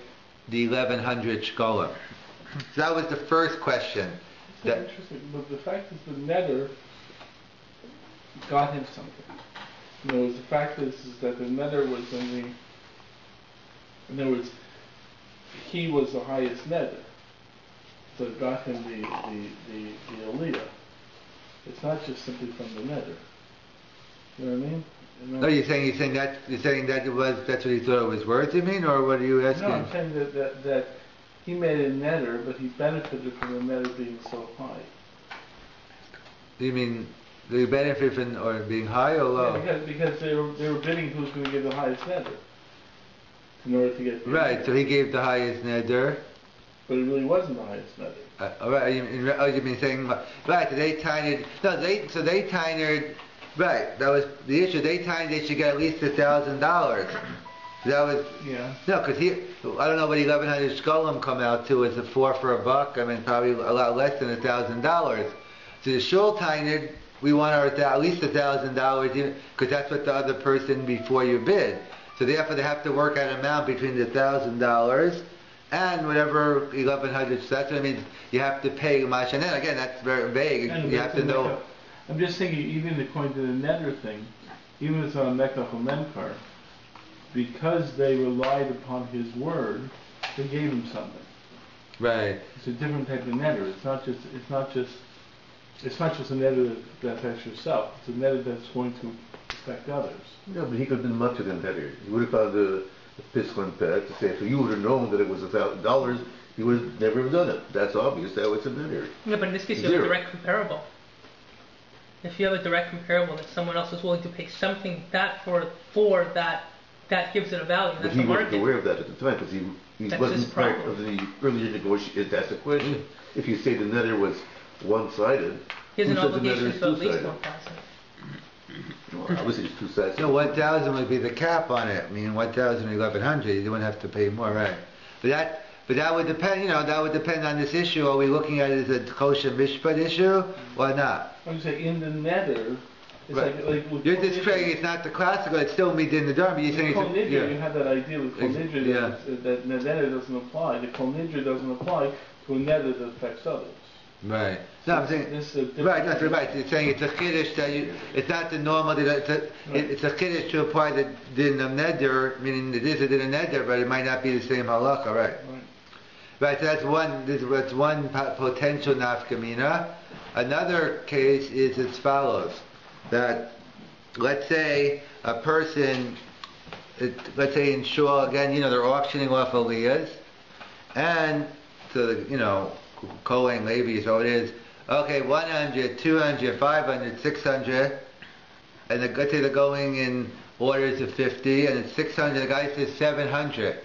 the 1,100 shkolim. So that was the first question. That's interesting, but the fact is the neder got him something. The fact is that the neder was in other words, he was the highest neder, so it got him the aliyah. It's not just simply from the neder. You know what I mean? No, you're saying that's what he thought it was worth. You mean, or what are you asking? No, I'm saying that he made a neder, but he benefited from the neder being so high. You mean? Do you benefit from or being high or low? Yeah, because they were bidding who's going to give the highest neder in order to get. Right. So he gave the highest neder. But it really wasn't the highest neder. All right. You mean saying right? So they tied. No, they tied. Right. That was the issue. They tied. They should get at least $1,000. That was no, because I don't know what 1,100 shkolim come out to as a 4 for $1. I mean, probably a lot less than $1,000. So the shul tied. We want at least $1,000, because that's what the other person before you bid. So therefore, they have to work out an amount between the $1,000 and whatever 1,100. So that's what I mean. You have to pay mash, and then again, that's very vague. You have to know. I'm just thinking, even according to the neder thing, even if it's on mekach or memkar, because they relied upon his word, they gave him something. Right. It's a different type of neder. It's not just a neder that affects yourself. It's a neder that's going to affect others. Yeah, but he could have been much of than better. He would have found a pistol and pet to say, if you would have known that it was $1,000, he would have never have done it. That's obvious. That was a neder. Yeah, but in this case, you have a direct comparable. If you have a direct comparable that someone else is willing to pay something that for that gives it a value. But he wasn't aware of that at the time, because He That's wasn't his part problem. of the earlier negotiation. That's the question. If you say the nether was one-sided, He has who an says the nether obligation is to at least two-sided? 1,000. Well, obviously it's two-sided. So 1,000 would be the cap on it. I mean, 1,000 or 1,100, you wouldn't have to pay more, right? But that would depend. That would depend on this issue. Are we looking at it as a kosher mishpat issue or not? I'm saying in the nether, it's Right. like with You're just Kol saying Nidre. it's not the classical. It's still midin the dharma. You're saying Kol Nidre, yeah. you have that idea with Kol Nidre Yeah. that nether doesn't apply. The Kol Nidre doesn't apply to a nether that affects others. Right. No, I'm saying. This is a different- Right, that's right. You're saying it's a chiddush that it's not the normal. It's a chiddush to apply the din of neder, meaning it is a din of neder, but it might not be the same halacha, right? Right. Right. So that's one potential nafkamina. Another case is as follows: that let's say a person, let's say in shul again, they're auctioning off aliyahs, and so Kohen, Levi, so it is, okay, 100, 200, 500, 600, and let's say they're going in orders of 50, and it's 600, the guy says 700.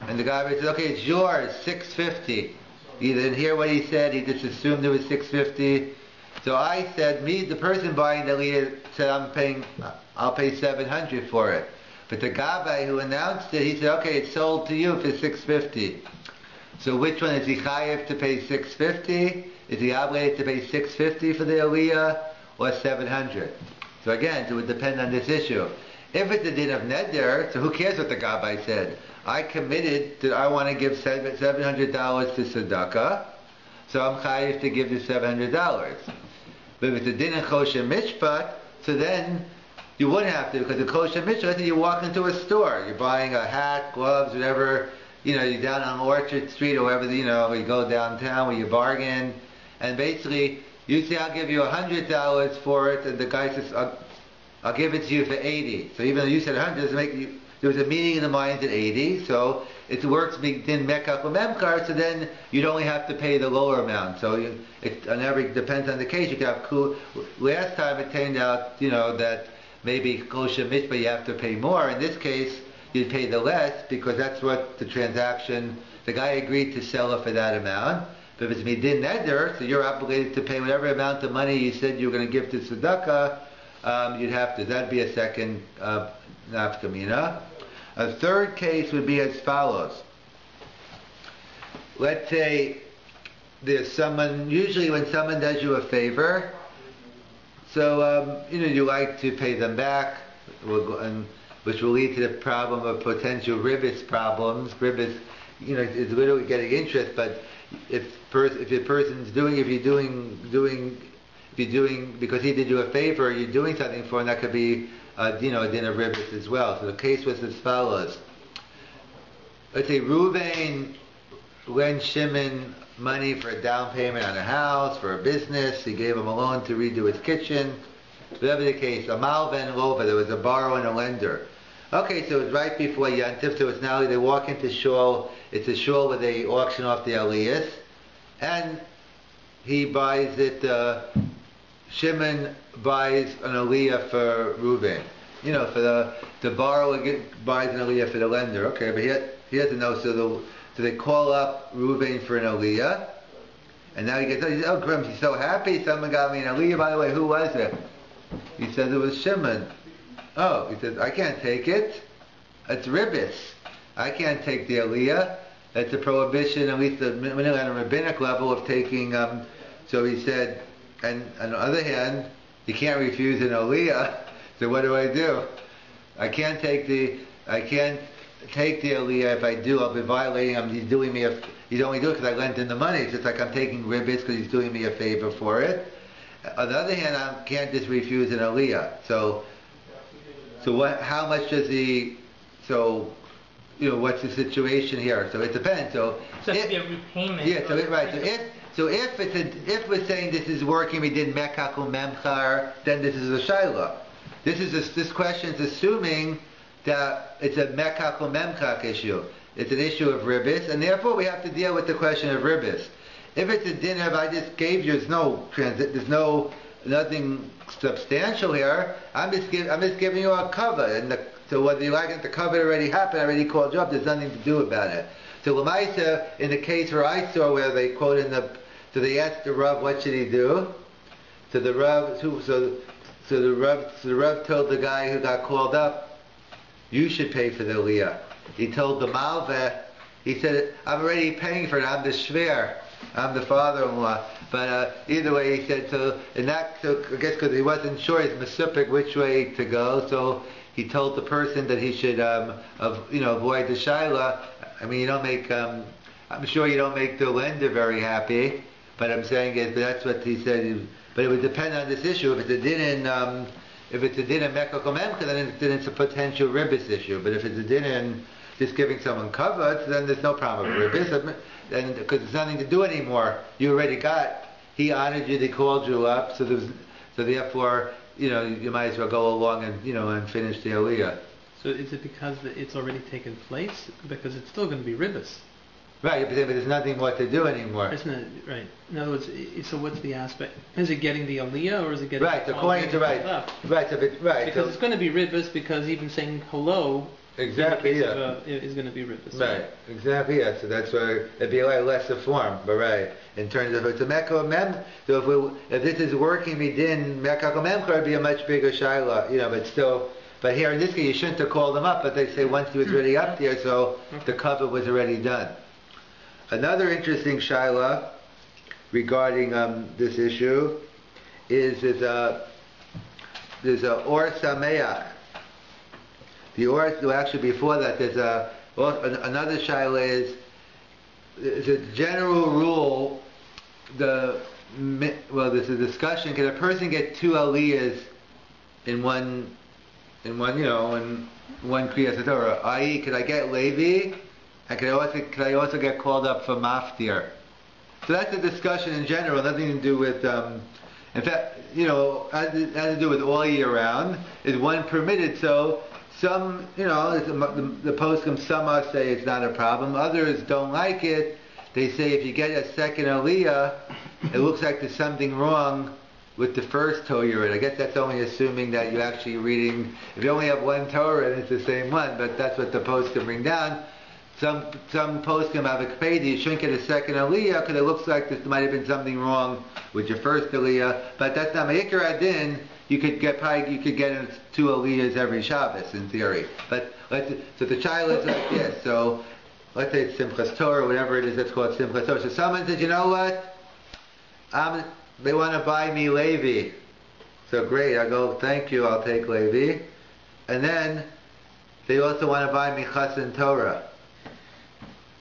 And the guy says, okay, it's yours, 650. He didn't hear what he said, he just assumed it was 650. So I said, the person buying the aliyah said, I'll pay 700 for it. But the Rabbi who announced it, he said, okay, it's sold to you for 650. So which one is he chayiv to pay 650? Is he obligated to pay 650 for the aliyah or 700? So again, it would depend on this issue. If it's a din of neder, so who cares what the Rabbi said? I committed that I want to give $700 to tzedakah, so I'm chayiv to give you $700. But if it's a din of kosher mishpat, so then you wouldn't have to, because the kosher mishpat, you walk into a store, you're buying a hat, gloves, whatever. You're down on Orchard Street or wherever, you go downtown where you bargain, and basically you say, I'll give you $100 for it, and the guy says, I'll give it to you for 80. So even though you said 100, doesn't make you, there was a meeting in the mind at 80, so it works in Mekach or Memkar, so then you'd only have to pay the lower amount. So it depends on the case. You could have last time it turned out, that maybe kosher mishpah you have to pay more. In this case, you'd pay the less because that's what the guy agreed to sell it for that amount. But if it's midin neder, so you're obligated to pay whatever amount of money you said you were going to give to tzedakah, you'd have to. That'd be a second nafkamina. A third case would be as follows. Let's say there's someone, usually when someone does you a favor, so you like to pay them back, which will lead to the problem of potential ribis problems. Ribis, it's literally getting interest, but if your person's if you're doing, because he did you a favor, you're doing something for him, that could be, a din of ribis as well. So the case was as follows. Let's say Reuven lent Shimon money for a down payment on a house, for a business. He gave him a loan to redo his kitchen. Whatever the case, a malven lova, there was a borrower and a lender. Okay, so it's right before Yantif, so it's now they walk into shul, it's a shul where they auction off the aliyahs, and he buys it, Shimon buys an aliyah for Reuven. For the borrower buys an aliyah for the lender. Okay, but he doesn't know, so they call up Reuven for an aliyah, and now he says, oh Grim, he's so happy, someone got me an aliyah, by the way, who was it? He said it was Shimon. Oh, he said, I can't take it. It's ribis. I can't take the aliyah. That's a prohibition, at least at a rabbinic level, of taking, so he said, and on the other hand, you can't refuse an aliyah, so what do? I can't take the aliyah. If I do, I'll be violating him. He's only doing it because I lent him the money. It's just like I'm taking ribis because he's doing me a favor for it. On the other hand, I can't just refuse an aliyah. So what? How much does he? So, what's the situation here? So it depends. So it has to be a repayment. Yeah. So if we're saying this is working, we did mekach or memchar, then this is a shayla. This question is assuming that it's a mekach or memchach issue. It's an issue of ribis, and therefore we have to deal with the question of ribis. If it's a din of I just gave you, there's nothing substantial here. I'm just giving you a cover, and So whether you like it, the covet already happened, I already called you up, there's nothing to do about it. So Lamaisa, in the case where I saw where they quote in the, so they asked the Rav, what should he do? So the Rav, so the Rav told the guy who got called up, you should pay for the aliyah. He told the Malveh, he said, I'm already paying for it, I'm the shver, I'm the father-in-law. But either way, he said, so I guess because he wasn't sure, he's mesupik which way to go, so he told the person that he should, avoid the shaila. I mean, you don't make, I'm sure you don't make the lender very happy, but I'm saying is, that's what he said. But it would depend on this issue. If it's a din in Mekka Komemka, then it's a potential ribbis issue. But if it's a din in just giving someone kavod, then there's no problem with ribbis, and because there's nothing to do anymore. You already got. He honored you. They called you up. So therefore, you might as well go along and finish the aliyah. So is it because it's already taken place? Because it's still going to be ribbis. Right, but there's nothing more to do anymore. Isn't it? Right. In other words, so what's the aspect? Is it getting the aliyah or is it getting right? According to right, because it's going to be ribbis because even saying hello, exactly, is going to be ribbis. Right, exactly, yeah. So that's where it'd be a lot lesser form, but right. In terms of it's a Mekka Mem, so if this is working midin Mekka Mem, it'd be a much bigger shaila, but still. But here in this case, you shouldn't have called him up, but they say once he was already up there, so the cover was already done. Another interesting shaila regarding this issue is there's a or sameach. The or, actually before that, there's another shaila is a general rule. There's a discussion. Can a person get two aliyahs in one Krias HaTorah? I.e., could I get Levi? And could I also get called up for maftir? So that's a discussion in general, nothing to do with, in fact, has to do with all year round. Is one permitted? So some, the poskim, some say it's not a problem. Others don't like it. They say if you get a second aliyah, it looks like there's something wrong with the first Torah you're in. I guess that's only assuming that you're actually reading, if you only have one Torah and it's the same one, but that's what the poskim bring down. Some poskim have a kpedi, you shouldn't get a second aliyah because it looks like there might have been something wrong with your first aliyah, but that's not ma'ikar adin. You could get two aliyahs every Shabbos in theory. But so the child is like this. So let's say it's Simchas Torah, whatever it is that's called Simchas Torah. So someone says, you know what? They want to buy me Levi. So great, I go, thank you, I'll take Levi. And then they also want to buy me Chasen Torah.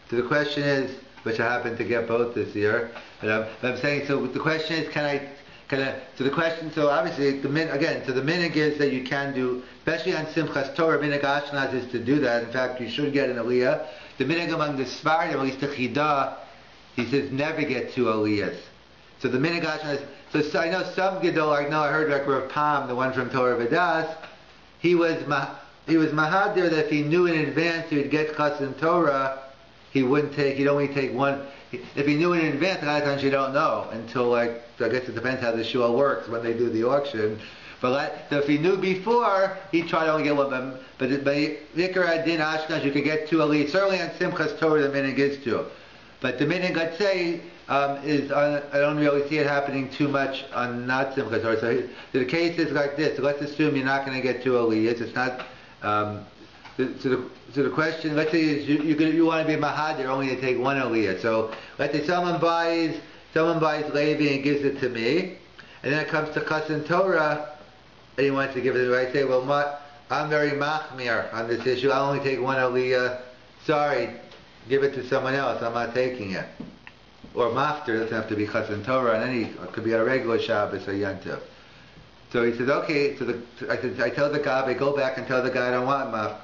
So the question is, which I happen to get both this year, but I'm saying, so the question is, so obviously, the minig is that you can do, especially on Simchas Torah, minig Ashkenaz is to do that. In fact, you should get an aliyah. The minig among the Sfardim, at least the Chidah, he says never get two aliyahs. So the minig Ashkenaz, so I know some Gedol, I heard like Rav Pam, the one from Torah V'das, he was mahadir that if he knew in advance he would get Chasen Torah, he'd only take one. If he knew in advance, a lot of times you don't know until I guess it depends how the shul works when they do the auction. But so if he knew before, he'd try to only get one. But Vikar Adin Ashkenaz, you could get two aliyahs. Certainly on Simchas Torah, the minig is two. But the minig, I'd say, I don't really see it happening too much on not Simchas Torah. So the case is like this. So let's assume you're not going to get two aliyahs. It's not. So the question, let's say you want to be mahadir, only to take one aliyah. So let's say someone buys Levi and gives it to me, and then it comes to Chasen Torah, and he wants to give it to me. I say, well, I'm very machmir on this issue. I only take one aliyah. Sorry, give it to someone else. I'm not taking it. Or maftir doesn't have to be Chasen Torah, and it could be a regular Shabbos or Yantiv. So he says, okay. So I tell the guy, go back and tell the guy I don't want maftir.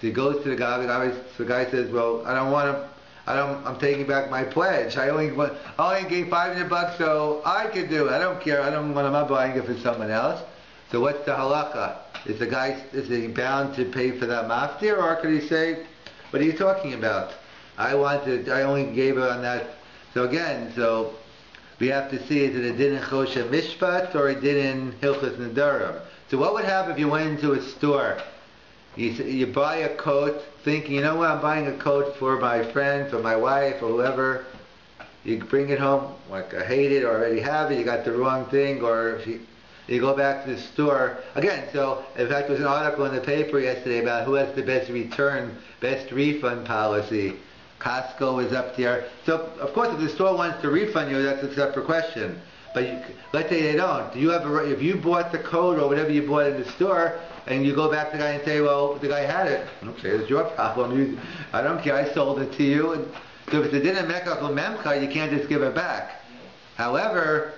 So he goes to the guy. The guy says, well, I don't want to. I'm taking back my pledge. I only gave $500, so I could do it. I don't care. I'm not buying it for someone else. So what's the halacha? Is he bound to pay for that maftir, or could he say, what are you talking about? I only gave it on that. So again, we have to see, is it a din in Choshe Mishpat or a din in Hilchos Nedarim? So what would happen if you went into a store You buy a coat thinking, you know what, I'm buying a coat for my friend, for my wife, or whoever. You bring it home, like I hate it, or I already have it, you got the wrong thing, or if you go back to the store. Again, so in fact there was an article in the paper yesterday about who has the best refund policy. Costco is up there. So of course if the store wants to refund you, that's a separate question. But let's say they don't. Do you have if you bought the coat or whatever you bought in the store, and you go back to the guy and say, well, the guy had it. Okay, it's your problem. I don't care. I sold it to you. And so if it's a din of mekach memcha, you can't just give it back. However,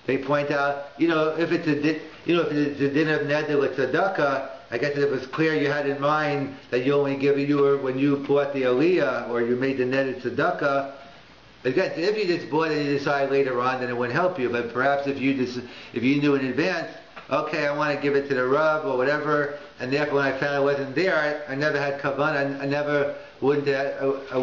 they point out, if it's a din of neder with tzedakah, I guess it was clear you had in mind that you only give when you bought the aliyah or you made the neder tzedakah. Again, if you just bought it and you decide later on, then it wouldn't help you. But perhaps if you knew in advance, okay, I want to give it to the Rav or whatever, and therefore when I found it wasn't there, I never had kavanah. I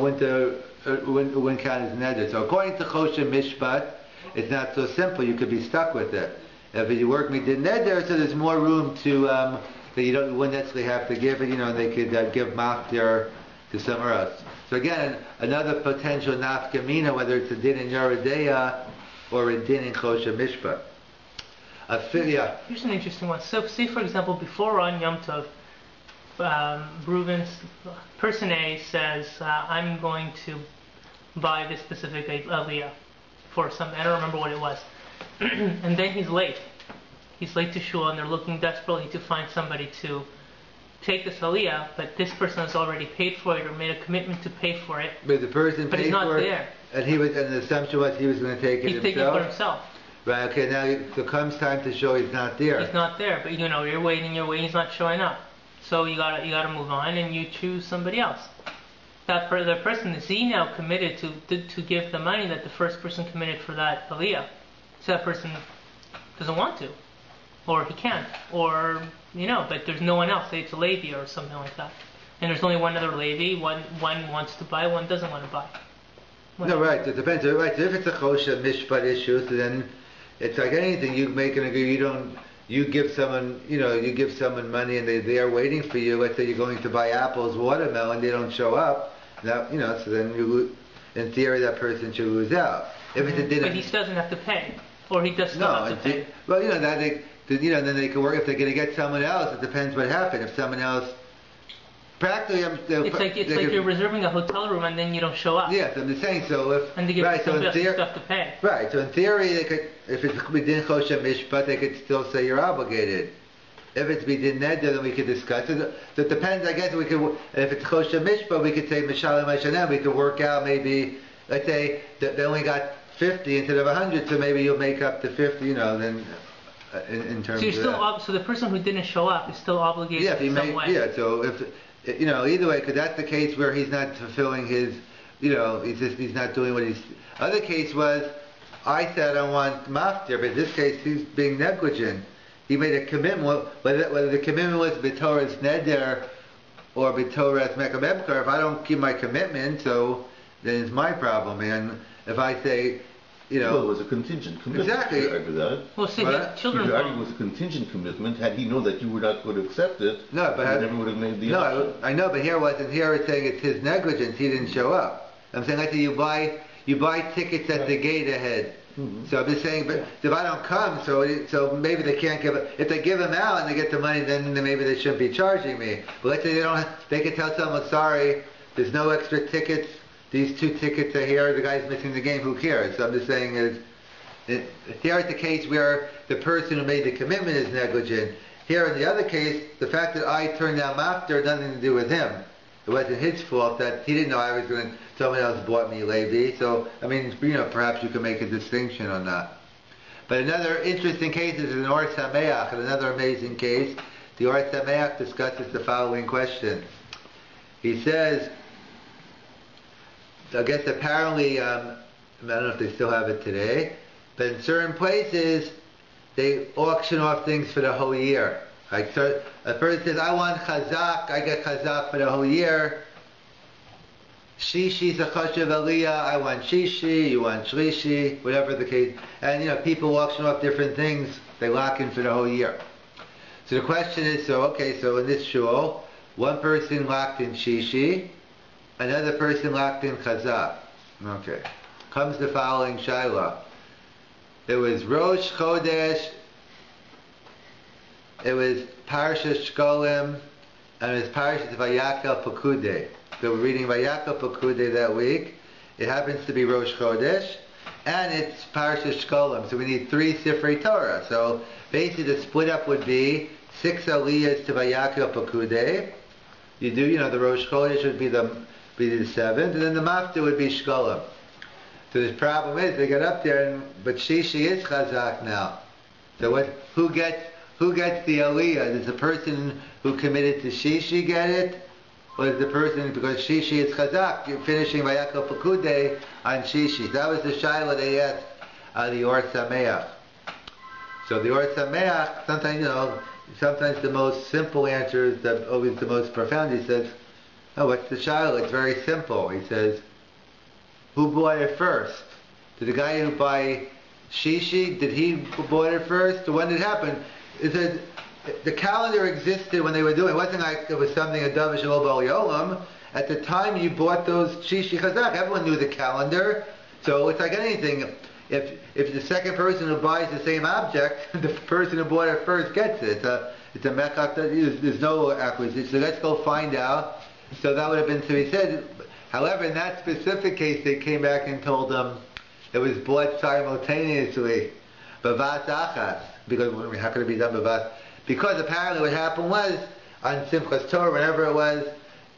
wouldn't count as neder. So according to Choshen Mishpat, it's not so simple. You could be stuck with it. If you work me did neder, so there's more room to that you wouldn't necessarily have to give it. They could give maftir to somewhere else. So again, another potential nafkamina, whether it's a din in Yeridea or a din in Choshen Mishpat. Here's an interesting one. So, say for example, before on Yom Tov, Reuven's person A says, "I'm going to buy this specific aliyah for something. I don't remember what it was." And then he's late. He's late to shul, and they're looking desperately to find somebody to take this aliyah, but this person has already paid for it or made a commitment to pay for it. But the person but paid he's not for there. It, and the assumption was he was going to take it He's himself. taking it for himself. Right. Okay. Now it comes time to show he's not there. He's not there, but you're waiting. He's not showing up. So you gotta move on, and you choose somebody else. The person is he now committed to give the money that the first person committed for that aliyah. So that person doesn't want to, or he can't, or but there's no one else. Say it's a Levi or something like that, and there's only one other Levi. One wants to buy, one doesn't want to buy. No, right. It depends. Right. So if it's a Choshen Mishpat issue, so then it's like anything. You make an agreement. You give someone, you give someone money, and they are waiting for you. Let's say you're going to buy apples, watermelon, they don't show up. Now, so then in theory, that person should lose out. If it's a dinner, but he doesn't have to pay, or he does still have to pay. Well, then they can work. If they're going to get someone else, it depends what happened. If someone else, practically, it's like you're reserving a hotel room and then you don't show up. Yes, I'm just saying. So if and they give somebody else stuff to pay. Right. So in theory, they could, if it's within Choshen Mishpat, they could still say you're obligated. If it's within Neder, then we could discuss it. So it depends. I guess we could. If it's Choshen Mishpat, we could say Mishalim Hashanem. We could work out maybe. Let's say that they only got 50 instead of 100, so maybe you'll make up the 50. Then. In terms so you're still of that. So the person who didn't show up is still obligated in some way. Yeah, so if either way, because that's the case where he's not fulfilling his, he's not doing what he's. Other case was, I said I want maftir, but in this case he's being negligent. He made a commitment, whether the commitment was b'torah's neder or b'torah's mekabemkar. If I don't keep my commitment, so then it's my problem. And if I say, well, it was a contingent commitment. Exactly. You argue that. Well, see, children. You argue it was a contingent commitment. Had he known that you were not going to accept it, no, but he never would have made the option. I know, but here it's saying it's his negligence. He didn't show up. I'm saying like you buy tickets at the gate ahead. Mm-hmm. So I'm just saying, but if I don't come, so maybe they can't give it. If they give them out and they get the money, then maybe they shouldn't be charging me. But let's say they could tell someone, sorry, there's no extra tickets. These 2 tickets are here. The guy's missing the game. Who cares? So I'm just saying here is the case where the person who made the commitment is negligent. Here in the other case, the fact that I turned down maftir had nothing to do with him. It wasn't his fault that he didn't know I was going to. Someone else bought me Levi. So I mean, perhaps you can make a distinction on that. But another interesting case is an Or Sameach, and another amazing case. The Or Sameach discusses the following question. He says, I guess apparently, I don't know if they still have it today, but in certain places, they auction off things for the whole year. Like, so a person says, I want chazak, I get chazak for the whole year. Shishi's a chashav aliyah, I want shishi, you want shlishi, whatever the case. And people auction off different things, they lock in for the whole year. So the question is, so in this shul, one person locked in Shishi, another person locked in Chazak. Okay. Comes the following Shaila. It was Rosh Chodesh, it was Parsha Shkolim, and it was Parsha Vayakel Pekudei. So we're reading Vayakel Pekudei that week. It happens to be Rosh Chodesh, and it's Parsha Shkolim. So we need 3 Sifrei Torah. So basically the split up would be 6 Aliyahs to Vayakel Pekudei. You do, the Rosh Chodesh would be the 7th, and then the Mafta would be Shkolim. So the problem is they get up there, but Shishi is Chazak now. So who gets the Aliyah? Does the person who committed to Shishi get it? Or does the person, because Shishi is Chazak, you're finishing Vayakel Pekudei on Shishi. That was the Shaila they asked the Or Sameach. So the Or Sameach, sometimes the most simple answer is always the most profound. He says, oh, what's the Shaila? It's very simple. He says, who bought it first? Did the guy who buy Shishi, did he bought it first? Or when did it happen? It says, the calendar existed when they were doing it. It wasn't like it was something a Davish Shelo B'Olam. At the time you bought those Shishi Chazak, everyone knew the calendar. So it's like anything. If the second person who buys the same object, the person who bought it first gets it. It's a mechak. There's no acquisition. So let's go find out. So that would have been, so he said, however, in that specific case, they came back and told them it was bought simultaneously, bavas achas, because how could it be done bavas? Because apparently what happened was, on Simchas Torah, whenever it was,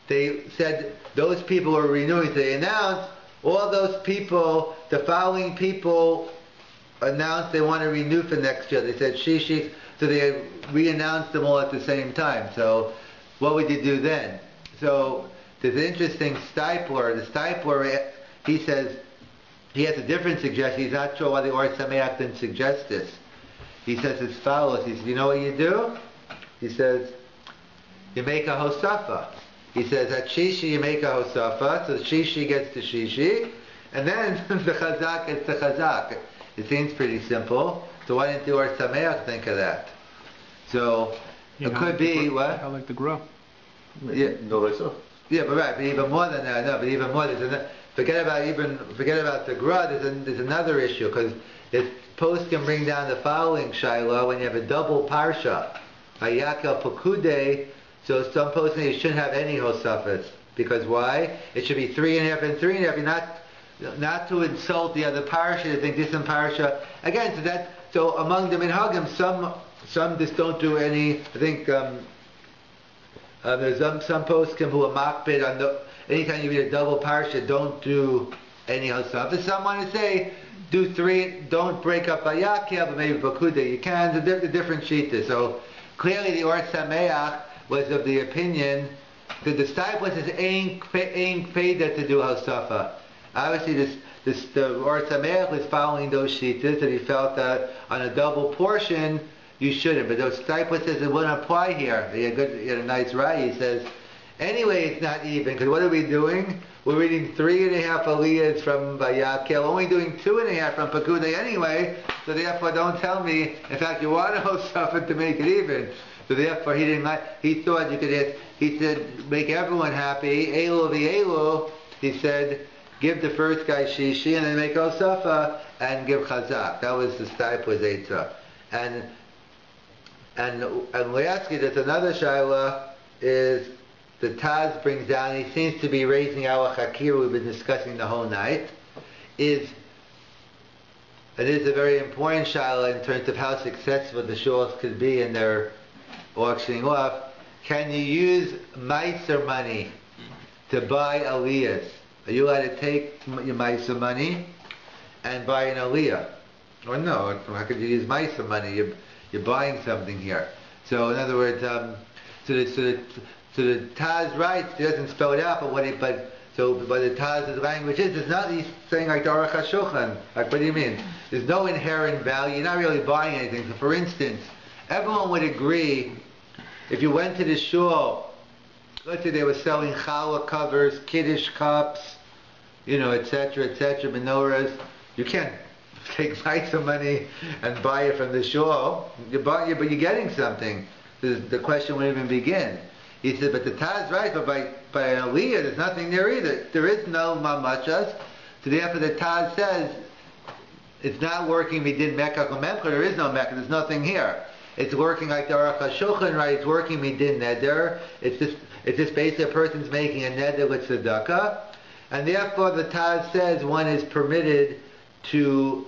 they said those people were renewing. So they announced, all those people, the following people announced they want to renew for next year. They said Shishi, so they re-announced them all at the same time. So what would you do then? So there's an interesting Stipler. The Stipler, he says, he has a different suggestion. He's not sure why the Or Sameach didn't suggest this. He says as follows. He says, you know what you do? He says, you make a Hosafa. He says, at Shishi you make a Hosafa, so Shishi gets to Shishi, and then the Chazak gets to Chazak. It seems pretty simple. So why didn't the Or Sameach think of that? So it could be, what? I like to grow. Yeah. No, I saw. Yeah, but right, but even more than that, no, but even more, forget about the Gra, there's another issue, because if post can bring down the following Shiloh, when you have a double Parsha, Vayakel Pekudei, so some post you shouldn't have any Hosafas, because why? It should be 3.5 and 3.5, you're not to insult the other Parsha, to think this and Parsha, again, so among the Minhagim, some just don't do any, I think, there's some poskim who are makbid on anytime you read a double parsha, don't do any hosaf. If some want to say, do 3, don't break up Vayakel, but maybe Pekudei you can, the different shittas. So clearly the Or Sameach was of the opinion that the disciple says, ain't peda to do hosafa. Obviously the Or Sameach was following those shittas, that he felt that on a double portion, you shouldn't. But those Stipler says it wouldn't apply here. He had a nice right. He says, anyway, it's not even, because what are we doing? We're reading 3.5 aliyahs from Vayakel, only doing 2.5 from Pekudei anyway, so therefore don't tell me, in fact you want to Hosafat to make it even. So therefore he thought you could, he said, make everyone happy, Elu v'Elu, he said, give the first guy Shishi, and then make Hosafa, and give Chazak. That was the Stipler's Eitzah. And lastly, there's another Shaila, is the Taz brings down, he seems to be raising our Hakir, we've been discussing the whole night, it is a very important Shaila in terms of how successful the shuls could be in their auctioning off. Can you use Meiser money to buy aliyahs? Are you allowed to take your Meiser money and buy an aliyah? Or no, how could you use Meiser money? You're buying something here. So in other words, so the Taz writes, he doesn't spell it out, but the Taz's language is, it's not, he's saying like the Aruch HaShulchan, like what do you mean? There's no inherent value, you're not really buying anything. So for instance, everyone would agree, if you went to the shul, let's say they were selling challah covers, kiddush cups, etc., menorahs, you can't take some money and buy it from the shul. But you're getting something. The question wouldn't even begin. He said, but the Taz right, but by an aliyah, there's nothing there either. There is no mamachas. So therefore the Taz says, it's not working midin mekach or memcha, there is no mekach, there's nothing here. It's working like the Aruch HaShulchan, right? It's working midin neder. It's just basically a person's making a neder with tzedakah. And therefore the Taz says one is permitted to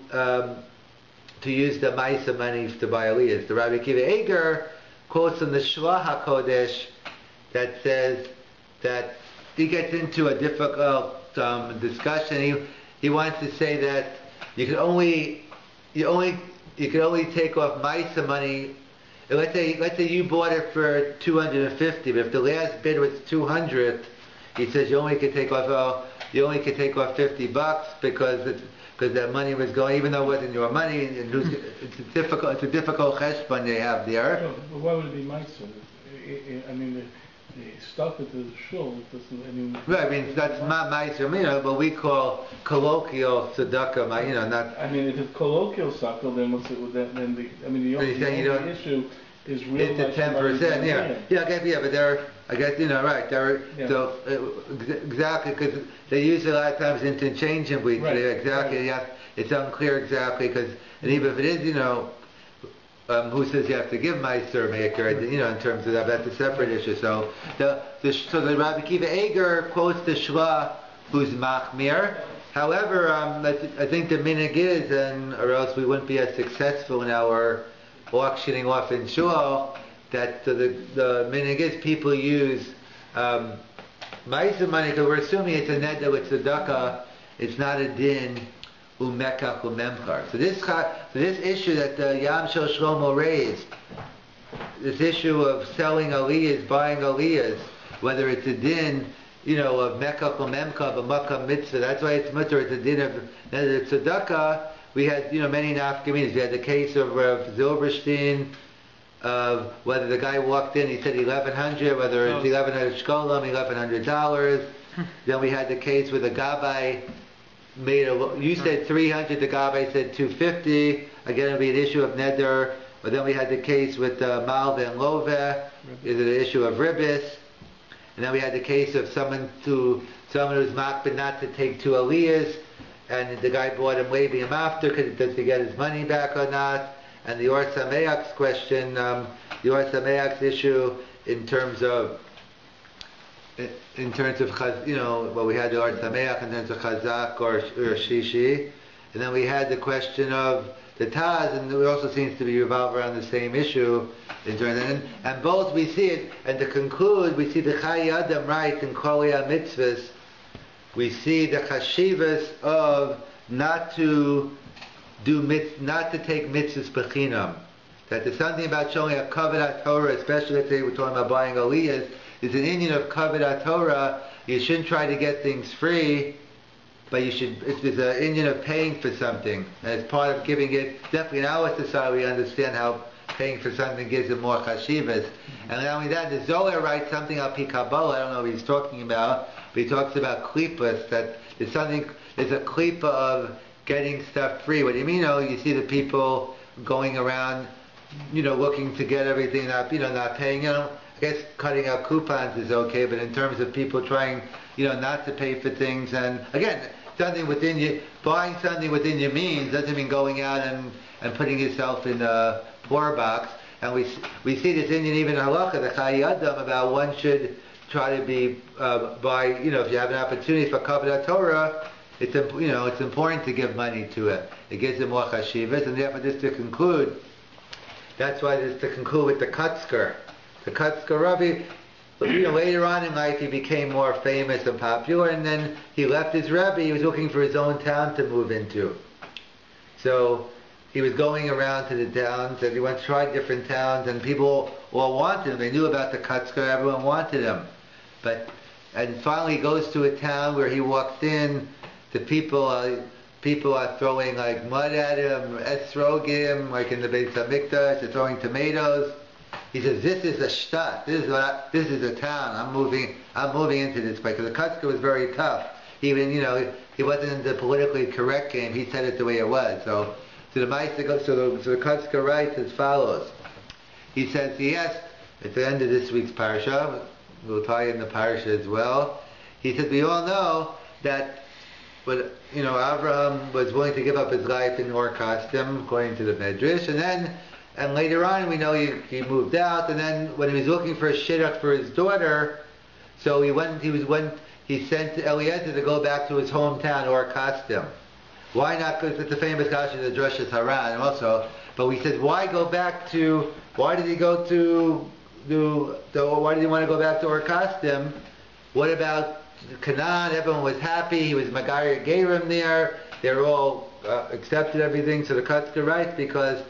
use the Maisa money to buy aliyahs. The Rabbi Akiva Eger quotes from the Shlah HaKodesh that says that he gets into a difficult discussion. He wants to say that you can only take off Maisa money. Let's say you bought it for 250, but if the last bid was 200, he says you only could take off $50 because that money was going, even though it wasn't your money. And it's a difficult cheshbon they have there. No, but why would it be Meiser? I mean, the stuff at the shul doesn't. I mean, right. I mean that's not Meiser, but we call colloquial tzedakah. Not. I mean, if it's colloquial tzedakah, then what's it? Then the only issue is real. It's the 10%. Yeah. But they're. I guess right. They're so exactly because they use it a lot of times interchangeably. Right. Exactly. Right. Yeah. It's unclear exactly because even if it is, who says you have to give Meiser maker? In terms of that's a separate issue. So the Rabbi Akiva Eger quotes the Shlah who's machmir. However, I think the minhag is, or else we wouldn't be as successful in our auctioning off in shul. That the minhag is people use Meiser money because we're assuming it's a neder with tzedakah. It's not a din umekach umemchar. So this issue that the Yam Shel Shlomo raised, this issue of selling aliyahs, buying aliyahs, whether it's a din, of mekach umemchar, of a makam mitzvah. That's why it's mutter. It's a din of neder tzedakah. We had many nafkaminas. We had the case of Rav Zilberstein. Of whether the guy walked in, he said 1,100, whether it's 1,100 shkolim, $1,100. Then we had the case where the gabbai you said 300, the gabbai said 250. Again, it'll be an issue of neder. But then we had the case with malva and love. Is it an issue of ribis? And then we had the case of someone who's makbid not to take two aliyahs, and the guy bought him, waving him after, does he get his money back or not? And the Or Sameach's question, the Or Sameach's issue in terms of we had the Or Sameach in terms of Chazak or Shishi, and then we had the question of the Taz, and it also seems to be revolved around the same issue in terms and both we see it, and to conclude, we see the Chai Adam right in Kol Mitzvahs. We see the chashivas of not to take mitzvahs bechinam. That there's something about showing a kavod HaTorah, especially today we're talking about buying aliyahs, is an Indian of kavod HaTorah. You shouldn't try to get things free, but you should, if there's an Indian of paying for something, and it's part of giving it, definitely in our society we understand how paying for something gives it more chashivas. And not only that, the Zohar writes something al pi Kabbalah, I don't know what he's talking about, but he talks about klipas, that there's a klipa of getting stuff free. What do you mean? You see the people going around, looking to get everything, not paying. I guess cutting out coupons is okay, but in terms of people trying, not to pay for things, and again, buying something within your means doesn't mean going out and putting yourself in a poor box. And we see this Indian even halacha, the Chai Adam, about one should try to be if you have an opportunity for kavod HaTorah, it's important to give money to it. It gives it more chashivas, and therefore just to conclude, that's why just to conclude with the Kutzker. The Kutzker Rabbi, later on in life he became more famous and popular, and then he left his Rabbi. He was looking for his own town to move into. So he was going around to the towns, and he went to try different towns, and people all wanted him. They knew about the Kutzker, everyone wanted him. And finally he goes to a town where he walks in, the people are throwing like mud at him, esrogim, like in the Beis Hamikdash, they're throwing tomatoes. He says, "This is a shtat. This is a town. I'm moving into this place." Because the Kutzker was very tough. Even he wasn't in the politically correct game. He said it the way it was. So the Kutzker writes as follows. He says he asked at the end of this week's parasha, will tie in the parsha as well. He said, we all know that when Abraham was willing to give up his life in Ur Kasdim, according to the Medrash, and later on we know he moved out, and then when he was looking for a shidduch for his daughter, so he sent Eliezer to go back to his hometown, Ur Kasdim. Why not? Because it's a famous Kasha, the Drushas Haran also. But we said, why go back to? Why did he go to? Why did he want to go back to Ur Kasdim? What about Canaan? Everyone was happy. He was Magaria Gerim there. They were all accepted everything. So the Kotzker writes because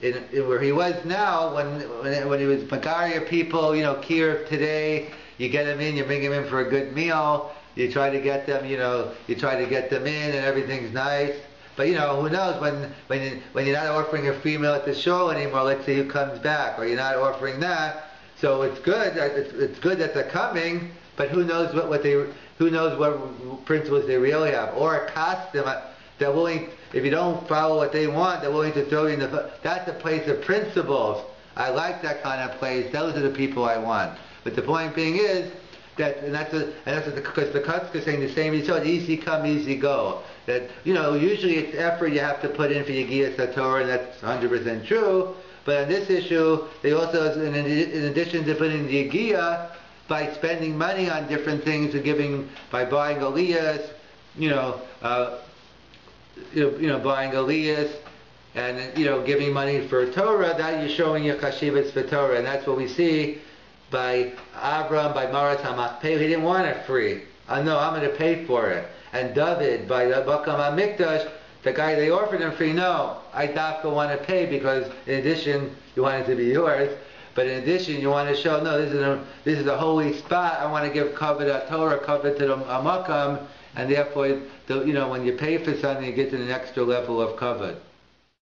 in where he was now, when he was Magaria people, Kiev today, you get them in, you bring them in for a good meal. You try to get them, you try to get them in, and everything's nice. But who knows when you're not offering a free meal at the shul anymore? Let's say who comes back, or you're not offering that. So it's good. It's good that they're coming, but who knows what principles they really have, or a custom. They're willing. If you don't follow what they want, they're willing to throw you in the. That's a place of principles. I like that kind of place. Those are the people I want. But the point being is. Because the Kotzker is saying the same. He said, easy come, easy go. That usually it's effort you have to put in for your Krias HaTorah, and that's 100% true. But on this issue, they also, in addition to putting the Gia, by spending money on different things, by buying aliyahs, buying aliyahs, and giving money for Torah, that you're showing your chashivas for Torah, and that's what we see. By Avram, by Marat HaMachpelah, he didn't want it free. No, I'm going to pay for it. And David, by the Bakam HaMikdash, the guy they offered him free, no, I dafka want to pay because in addition, you want it to be yours, but in addition, you want to show, no, this is a holy spot, I want to give kavod Torah, kavod to the Makam, and therefore, when you pay for something, you get to an extra level of kavod.